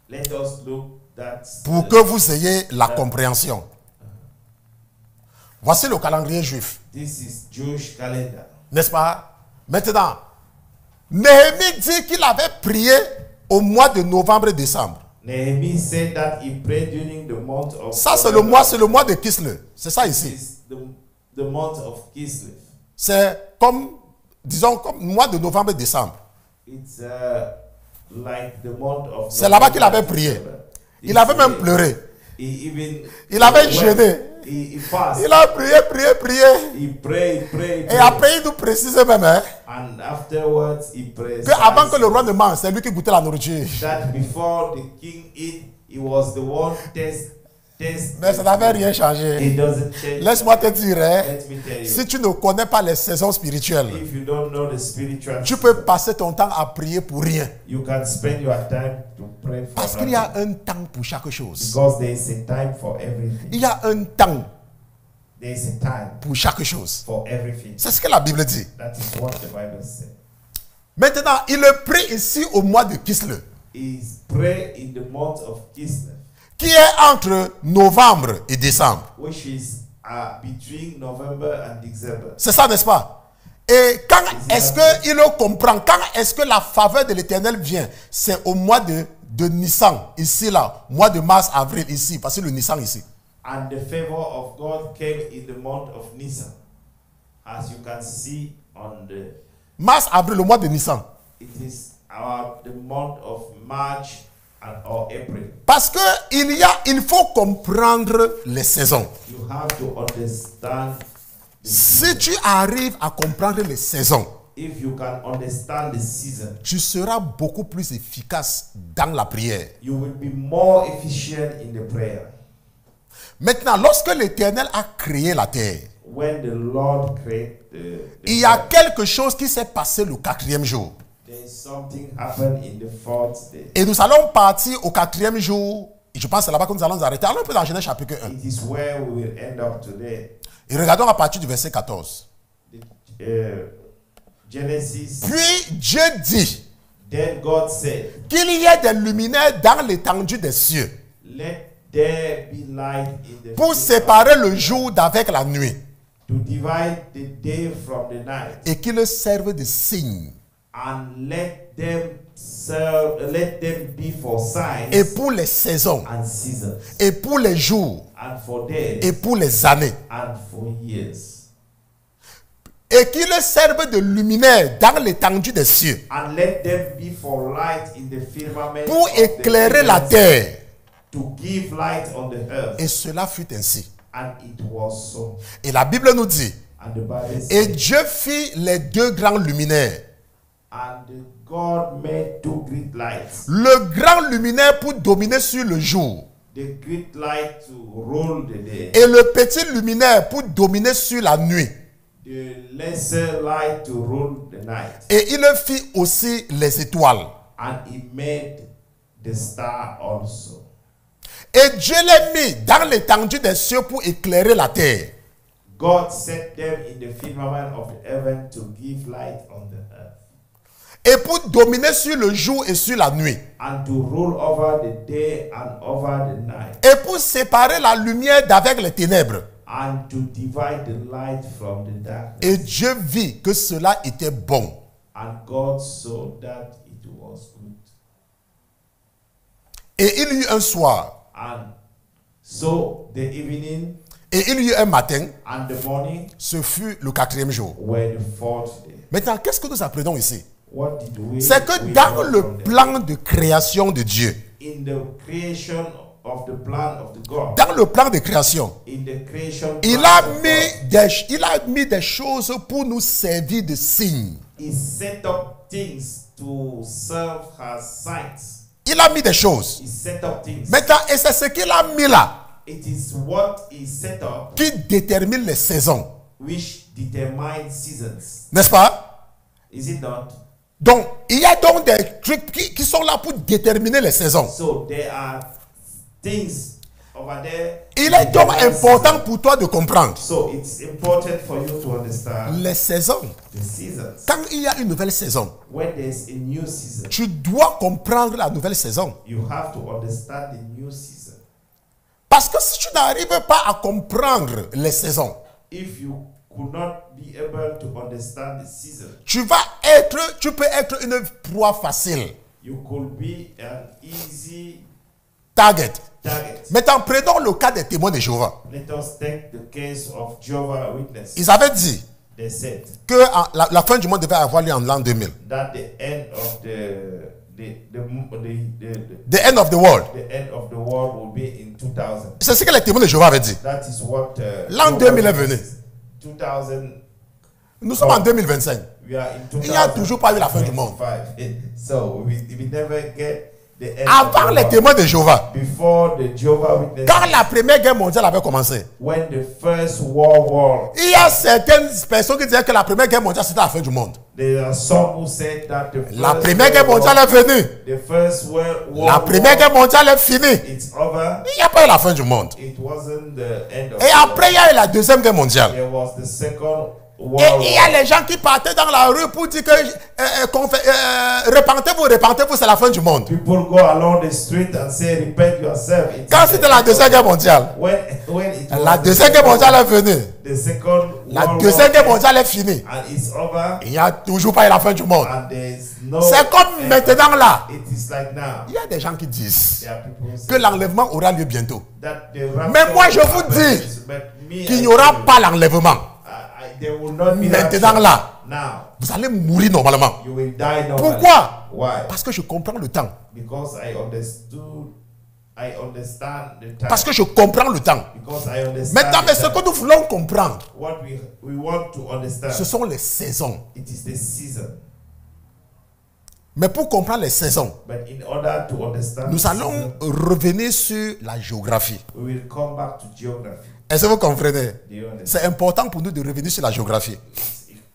let us look that Pour que vous ayez la compréhension. Voici le calendrier juif. this is Jewish calendar. N'est-ce pas? Maintenant, Néhémie dit qu'il avait prié au mois de novembre et décembre. Nehemiah said that he prayed during the month of Ça, c'est November. le mois de Kislev. C'est ça ici. This is the month of Kislev. C'est comme, disons, comme le mois de novembre et décembre. It's like the month of C'est là-bas qu'il November avait and prié. December. Il avait même He pleuré. even Il avait went- jeûné. He fasted. Il a prié. He prayed. Et après, il nous précise même hein, And afterwards, he prayed. qu'avant que le roi ne mange, c'est lui qui goûtait la nourriture. That before the king eat, he was the one test. Mais ça n'avait rien changé. It doesn't change. Laisse-moi te dire, hein, Let me tell you. si tu ne connais pas les saisons spirituelles, If you don't know the spiritual, tu peux passer ton temps à prier pour rien. you can spend your time to pray for Parce qu'il y a un temps pour chaque chose. because there is a time for everything. Il y a un temps There is a time pour chaque chose. for everything. C'est ce que la Bible dit. That is what the Bible says. Maintenant, il le prie ici au mois de Kislev, Is pray in the month of Kislev, qui est entre novembre et décembre. which is between November and December. C'est ça, n'est-ce pas? Et quand est-ce qu'il le comprend? Quand est-ce que la faveur de l'Éternel vient? C'est au mois de Nissan, ici, là. Mois de mars, avril, ici. Parce que le Nissan, ici. And the favor of God came in the month of Nisan, as you can see on the. Mars, avril, le mois de Nissan. It is the month of March or April. Parce que il faut comprendre les saisons. You have to understand. Si tu arrives à comprendre les saisons, If you can understand the season, tu seras beaucoup plus efficace dans la prière. you will be more efficient in the prayer. Maintenant, lorsque l'Éternel a créé la terre, When the Lord created il y a quelque chose qui s'est passé le 4e jour. there is something happened in the fourth day. Et nous allons partir au 4e jour. Et je pense que c'est là-bas que nous allons nous arrêter. Allons un peu dans Genèse chapitre 1. It is where we will end up today. Et regardons à partir du verset 14. Genesis. Puis Dieu dit Then God said, qu'il y ait des luminaires dans l'étendue des cieux let there be light in the pour field séparer le jour d'avec la nuit to divide the day from the night, et qu'ils servent de signe and let them be for signs et pour les saisons and seasons, et pour les jours and for days et pour les années and for years, et qu'ils servent de luminaires dans l'étendue des cieux and let them be for light in the firmament pour of the éclairer la heavens, terre. to give light on the earth. Et cela fut ainsi. And it was so. Et la Bible nous dit, And the Bible et says, Dieu fit les deux grands luminaires. and God made two great lights. Le grand luminaire pour dominer sur le jour The great light to rule the day. et le petit luminaire pour dominer sur la nuit. The lesser light to rule the night. Et il fit aussi les étoiles. And he made the star also. Et Dieu les mit dans l'étendue des cieux pour éclairer la terre. God set them in the firmament of the heaven to give light on the earth. Et pour dominer sur le jour et sur la nuit. And to rule over the day and over the night. Et pour séparer la lumière d'avec les ténèbres. And to divide the light from the darkness. Et Dieu vit que cela était bon. And God saw that it was good. Et il y eut un soir. And so the evening Et il y eut un matin. and the morning Ce fut le 4e jour. were the fourth day. Maintenant, qu'est-ce que nous apprenons ici? What did we C'est que we dans learn le from them? plan de création de Dieu, In the creation of the plan of the God, dans le plan de création, in the creation il plan a of God, il a mis des choses pour nous servir de signes. He set up things to serve as signs. Il a mis des choses. He set up things. Maintenant, et c'est ce qu'il a mis là It is what he set up qui détermine les saisons. which determines seasons. N'est-ce pas? Is it not? Donc, il y a donc des trucs qui sont là pour déterminer les saisons. So there are things over there. Il est donc important pour toi de comprendre So it's important for you to understand les saisons. the seasons. Quand il y a une nouvelle saison, When there's a new season, tu dois comprendre la nouvelle saison. you have to understand the new season. Parce que si tu n'arrives pas à comprendre les saisons, If you could not be able to understand the season, tu peux être une proie facile. you could be an easy Target. target. Maintenant, prenons le cas des témoins de Jéhovah. Let us take the case of Jehovah's Witness. Ils avaient dit They said que la fin du monde devait avoir lieu en l'an 2000. that the end of the The end of the world. the end of the world will be in 2000. C'est ce que les témoins de Jéhovah avaient dit. That is what L'an 2000 est venu. 2000. Nous sommes en 2025. We are in Il n'y a toujours pas eu la fin du monde. 2025. So we never get the end Avant of les the témoins de Jéhovah, world. Before the Jehovah's Witnesses, quand la première guerre mondiale avait commencé, when the first World War, il y a certaines personnes qui disaient que la première guerre mondiale c'était la fin du monde. there are some who said that the first La première guerre World mondiale est venue. War, the first World La War, première guerre mondiale est finie. it's over. Il n'y a pas eu la fin du monde. It wasn't the end of Et après, il y a eu la deuxième guerre mondiale. there was the second Et World il y a War. les gens qui partaient dans la rue pour dire que repentez-vous, c'est la fin du monde. People go along the street and say, repent yourself. It's Quand the c'était la end deuxième of- guerre mondiale, when it was la the deuxième guerre second- mondiale est venue. the second La World deuxième War guerre mondiale est finie. and it's over Il n'y a toujours pas eu la fin du monde. and there's no C'est comme end. maintenant là. It is like now. Il y a des gens qui disent There are people who say que l'enlèvement aura lieu bientôt. that the rapture Mais moi, je will vous happen, dis but me, qu'il I n'y aura tell you, pas l'enlèvement. there will not be Maintenant rapture. là. Now Vous allez mourir normalement. you will die normally. Pourquoi? Why? Parce que je comprends le temps. Because I understand the time. Parce que je comprends le temps. Because I understand Maintenant, the mais ce time. que nous voulons comprendre, What we want to understand, ce sont les saisons. it is the season. Mais pour comprendre les saisons, But in order to understand nous the allons season, revenir sur la géographie. we will come back to geography. Est-ce que vous comprenez? Do you understand? C'est important pour nous de revenir sur la géographie.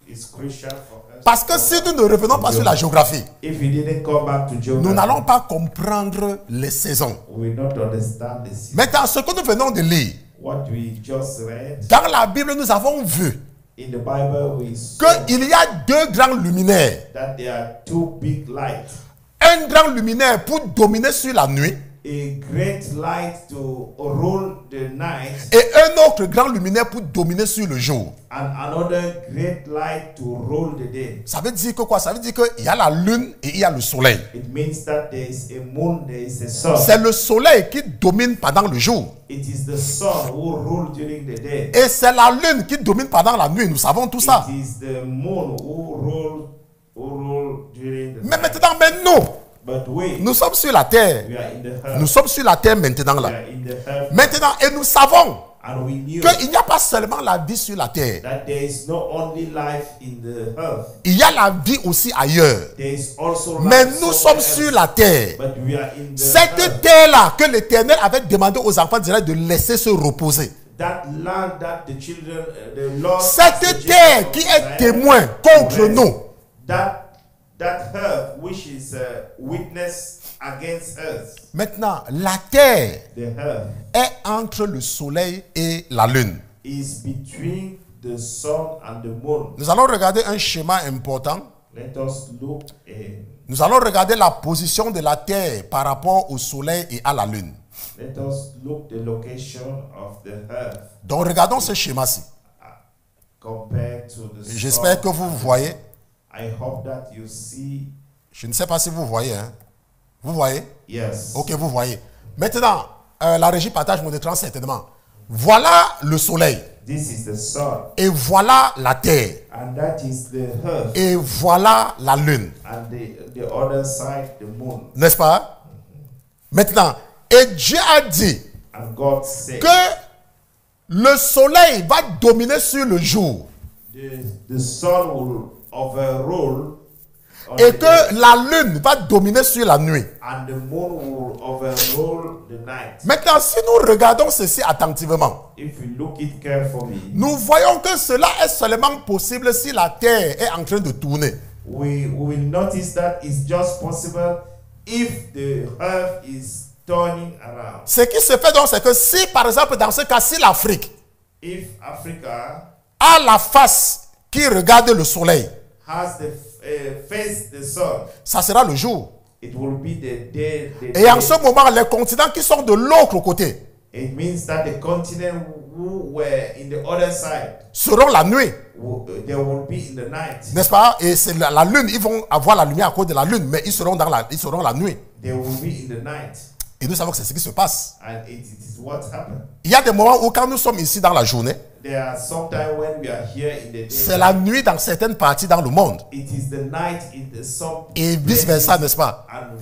It's crucial for us. Parce que si nous ne revenons pas sur la géographie, If we didn't come back to nous geography, n'allons pas comprendre les saisons. we will not understand the season. Maintenant, ce que nous venons de lire, What we just read dans la Bible, nous avons vu in the Bible, we saw qu'il y a deux grands luminaires. that there are two big lights. Un grand luminaire pour dominer sur la nuit A great light to rule the night, et un autre grand luminaire pour dominer sur le jour. and another great light to rule the day. Ça veut dire que quoi? Ça veut dire qu'il y a la lune et il y a le soleil. It means that there is a moon, there is a sun. C'est le soleil qui domine pendant le jour. It is the sun who rule during the day. Et c'est la lune qui domine pendant la nuit. Nous savons tout ça. It is the moon who rule during the Mais night. maintenant, nous, But nous sommes sur la terre. we are in the earth. Nous sommes sur la terre maintenant We là. are in the earth, Maintenant, et nous savons and we knew qu'il n'y a pas seulement la vie sur la terre. that there is not only life in the earth, Il y a la vie aussi ailleurs. there is also Mais life nous somewhere sommes sur else. la terre. But we are in the Cette earth. terre-là que l'Éternel avait demandé aux enfants d'Israël de laisser se reposer. That land that the children, the Lord, Cette the children terre of qui Israel est témoin contre rest. nous. That earth which is a witness against us, Maintenant, la terre the earth est entre le soleil et la lune. is between the sun and the moon. Nous allons regarder un schéma important. Let us look Nous allons regarder la position de la terre par rapport au soleil et à la lune. let us look the location of the earth Donc, regardons ce schéma-ci. compared to the sun. J'espère que vous voyez. I hope that you see. Je ne sais pas si vous voyez. Hein. Vous voyez? Yes. Ok, vous voyez. Maintenant, la régie partage mon écran certainement. Voilà le soleil. This is the sun, Et voilà la terre. and that is the earth, Et voilà la lune. and the other side, the moon. N'est-ce pas? Maintenant, et Dieu a dit And God said, que le soleil va dominer sur le jour the sun will overrule on et the day, que la lune va dominer sur la nuit. and the moon will overrule the night. Maintenant, si nous regardons ceci attentivement, If we look it carefully, nous voyons que cela est seulement possible si la terre est en train de tourner. we will notice that it's just possible if the earth is turning around. Ce qui se fait donc, c'est que si, par exemple, dans ce cas, si l'Afrique If Africa a la face qui regarde le soleil, has the face the sun, ça sera le jour. it will be the day. Et en ce moment, les continents qui sont de l'autre côté It means that the continent who were in the other side, seront la nuit, they will be in the night. n'est-ce pas? Et c'est la lune, ils vont avoir la lumière à cause de la lune, mais ils seront la nuit. They will be in the night. Et nous savons que c'est ce qui se passe. And it is what happened. Il y a des moments où quand nous sommes ici dans la journée, There are sometimes when we are here in the day. c'est la nuit dans certaines parties dans le monde. It is the night in the some Et vice versa, n'est-ce pas? and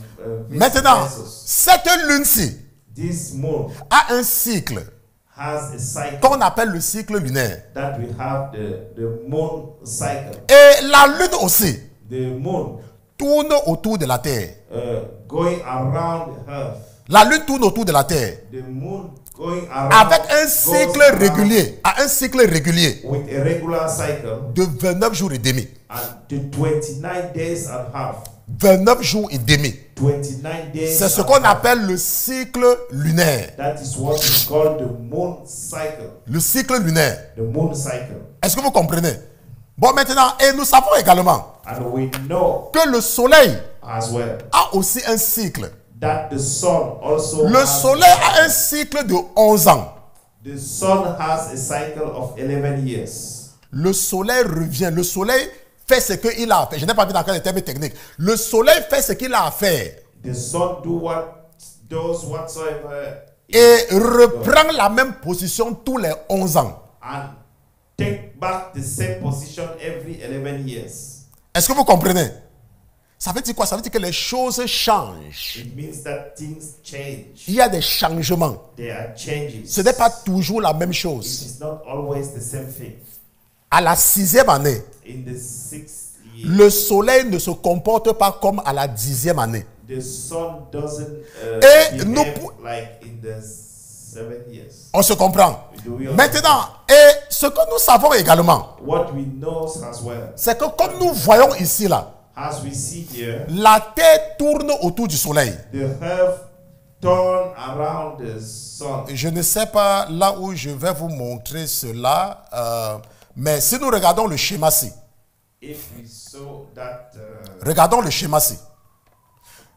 Maintenant, cette lune-ci this moon a un cycle has a cycle qu'on appelle le cycle lunaire. that we have the moon cycle. Et la lune aussi The moon tourne autour de la Terre. going around Earth. La lune tourne autour de la Terre The moon going around avec un goes cycle around régulier, à un cycle régulier with a regular cycle de 29 jours et demi. and to 29 days and a half. 29 jours et demi. 29 days. C'est ce and qu'on a half. appelle le cycle lunaire. That is what we call the moon cycle. Le cycle lunaire. The moon cycle. Est-ce que vous comprenez? Bon, maintenant, et nous savons également And we know que le soleil as well a aussi un cycle. that the sun also Le has soleil a un cycle de 11 ans. the sun has a cycle of 11 years. Le soleil revient. Le soleil fait ce qu'il a à faire. Je n'ai pas vu dans quel terme technique. Le soleil fait ce qu'il a à faire The sun does whatsoever et reprend la même position tous les 11 ans. and take back the same position every 11 years. Est-ce que vous comprenez? Ça veut dire quoi? Ça veut dire que les choses changent. It means that things change. Il y a des changements. There are changes. Ce n'est pas toujours la même It chose. is not always the same thing. À la 6e année, In the 6th year, le soleil ne se comporte pas comme à la 10e année. the sun doesn't Et behave nous- like in the 7 years. On se comprend. Do we understand? Maintenant, et ce que nous savons également, What we know as well, c'est que comme nous voyons ici, là, as we see here, la Terre tourne autour du soleil. the earth turn around the sun. Je ne sais pas là où je vais vous montrer cela, mais si nous regardons le schéma-ci, If we saw that, regardons le schéma-ci.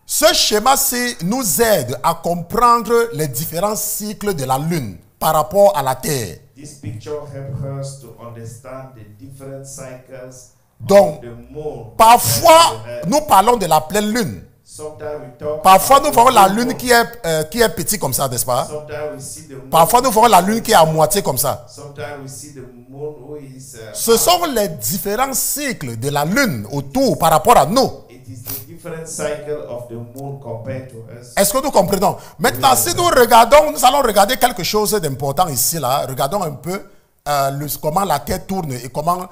Ce schéma-ci nous aide à comprendre les différents cycles de la Lune par rapport à la Terre. this picture helps us to understand the different cycles Donc, of the moon. parfois, and the earth. nous parlons de la pleine Lune. Sometimes we talk Parfois, nous about voyons the la full Lune moon. qui est petite comme ça, n'est-ce pas? Sometimes we see the moon. Parfois, nous voyons la Lune qui est à moitié comme ça. Sometimes we see the moon who is. Ce sont les différents cycles de la Lune autour par rapport à nous. It is the different cycle of the moon compared to us. Est-ce que nous comprenons? Maintenant, si nous regardons, nous allons regarder quelque chose d'important ici, là. Regardons un peu comment la Terre tourne et comment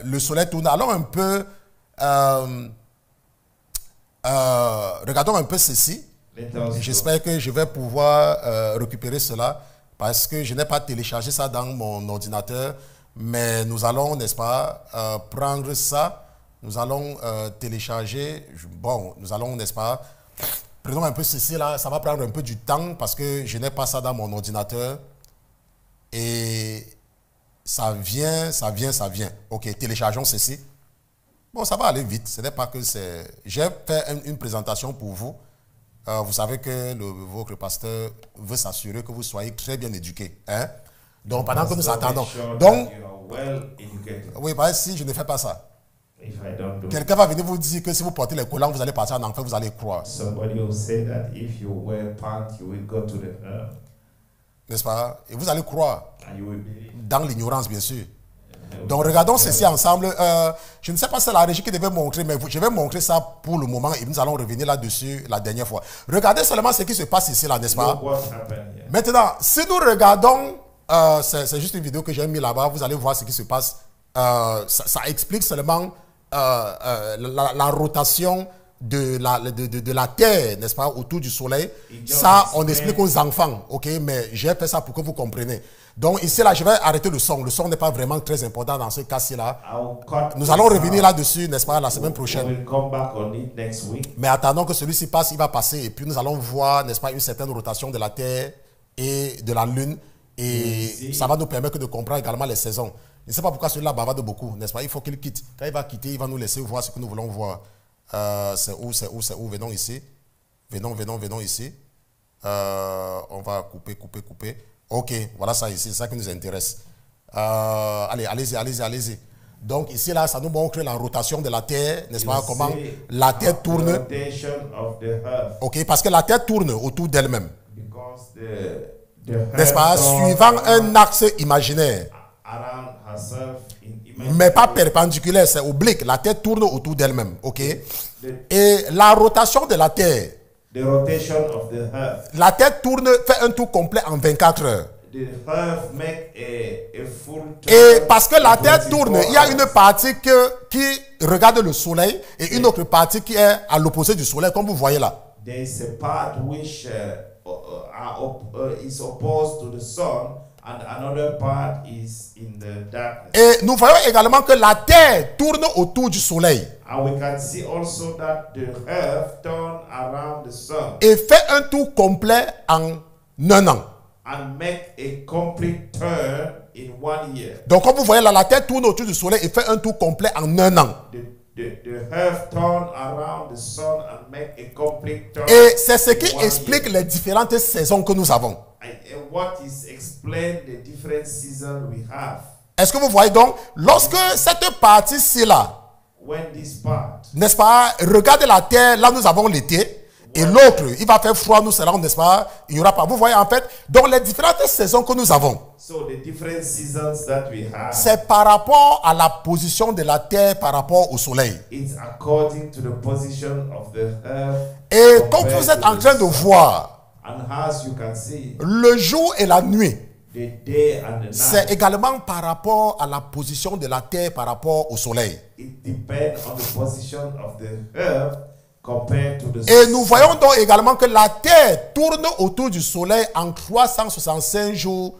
le Soleil tourne. Allons un peu, regardons un peu ceci. Let us go. J'espère que je vais pouvoir récupérer cela parce que je n'ai pas téléchargé ça dans mon ordinateur. Mais nous allons, n'est-ce pas, prendre ça. Nous allons télécharger. Bon, nous allons, n'est-ce pas, prenons un peu ceci là. Ça va prendre un peu du temps parce que je n'ai pas ça dans mon ordinateur. Et ça vient. Ok, téléchargeons ceci. Bon, ça va aller vite. Ce n'est pas que c'est... J'ai fait une présentation pour vous. Vous savez que votre pasteur veut s'assurer que vous soyez très bien éduqués. Hein? Donc, pendant que nous So attendons. make sure Donc, that you are well educated. oui, parce que si je ne fais pas ça, If I don't do it, quelqu'un va venir vous dire que si vous portez les collants, vous allez partir en enfer, vous allez croire. somebody will say that if you wear pants, you will go to the earth, N'est-ce pas? Et vous allez croire. and you will believe. Dans l'ignorance, bien sûr. Donc, regardons ceci ensemble. Je ne sais pas si c'est la régie qui devait montrer, mais je vais montrer ça pour le moment et nous allons revenir là-dessus la dernière fois. Regardez seulement ce qui se passe ici, là, n'est-ce pas? Look what happened here. Maintenant, si nous regardons, c'est juste une vidéo que j'ai mis là-bas, vous allez voir ce qui se passe. Ça explique seulement la rotation de la terre, n'est-ce pas, autour du soleil, It ça, just on explique aux enfants, ok, mais j'ai fait ça pour que vous compreniez. Donc ici, là, je vais arrêter le son. Le son n'est pas vraiment très important dans ce cas-ci, là. Nous allons revenir là-dessus, n'est-ce pas, la semaine prochaine. We'll come back on it next week. Mais attendons que celui-ci passe, il va passer, et puis nous allons voir, n'est-ce pas, une certaine rotation de la Terre et de la Lune, et ça va nous permettre de comprendre également les saisons. Je ne sais pas pourquoi celui-là bavarde beaucoup, n'est-ce pas? Il faut qu'il quitte. Quand il va quitter, il va nous laisser voir ce que nous voulons voir. C'est où? Venons ici. Venons ici. On va couper. Ok, voilà ça ici, c'est ça qui nous intéresse. Allez-y. Donc ici, là, ça nous montre la rotation de la Terre, n'est-ce pas? Comment la Terre tourne. Ok, parce que la Terre tourne autour d'elle-même. N'est-ce pas? Suivant un axe imaginaire. Mais pas perpendiculaire, c'est oblique. La Terre tourne autour d'elle-même. Ok? Et la rotation de la Terre. The rotation of the earth. La Terre tourne, fait un tour complet en 24 heures. The earth make a full turn. Et parce que la Terre tourne, il y a une partie qui regarde le soleil et une autre partie qui est à l'opposé du soleil, comme vous voyez là. There is a part which is opposed to the sun, and another part is in the darkness. Et nous voyons également que la Terre tourne autour du soleil. And we can see also that the earth turn around the sun. Et fait un tour complet en un an. And make a complete turn in 1 year. Donc comme vous voyez là, la Terre tourne autour du soleil et fait un tour complet en un an. The earth turn around the sun and make a complete turn. Et c'est ce qui in 1 explique year. les différentes saisons que nous avons. And what is explain the different seasons we have. Est-ce que vous voyez donc, lorsque cette partie-ci là, When this part, n'est-ce pas, regardez la terre, là nous avons l'été, et l'autre, il va faire froid, nous serons, n'est-ce pas, il n'y aura pas. Vous voyez en fait, donc les différentes saisons que nous avons, so the different seasons that we have, c'est par rapport à la position de la terre par rapport au soleil. it's according to the position of the earth. Et comme compared vous êtes to en the train de sun. voir, And as you can see, le jour et la nuit, the day and the c'est night, également par rapport à la position de la terre par rapport au soleil. it depends on the position of the earth compared to the Et nous sun. voyons donc également que la terre tourne autour du soleil en 365 jours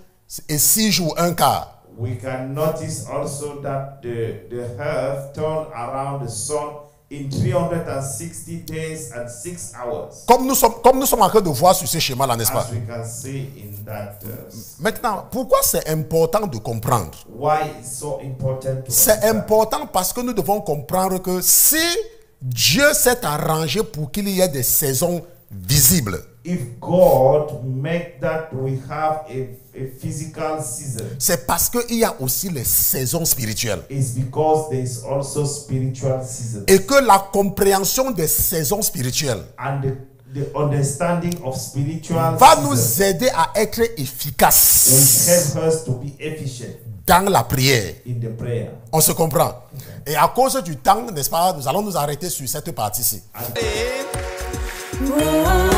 et 6 jours, un quart. We can notice also that the earth turn around the sun in 360 days and 6 hours. Comme nous sommes en train de voir sur ce schéma-là, n'est-ce pas? As we can see in that. Maintenant, pourquoi c'est important de comprendre? Why it's so important to C'est understand? important parce que nous devons comprendre que si Dieu s'est arrangé pour qu'il y ait des saisons visibles, If God make that we have a physical season, c'est parce qu'il y a aussi les saisons spirituelles. it's because there is also spiritual season. Et que la compréhension des saisons spirituelles And the understanding of spiritual va season nous aider à être will efficaces help us to be efficient dans la prière. in the prayer. On se comprend. Et à cause du temps, n'est-ce pas, nous allons nous arrêter sur cette partie-ci. And Oh,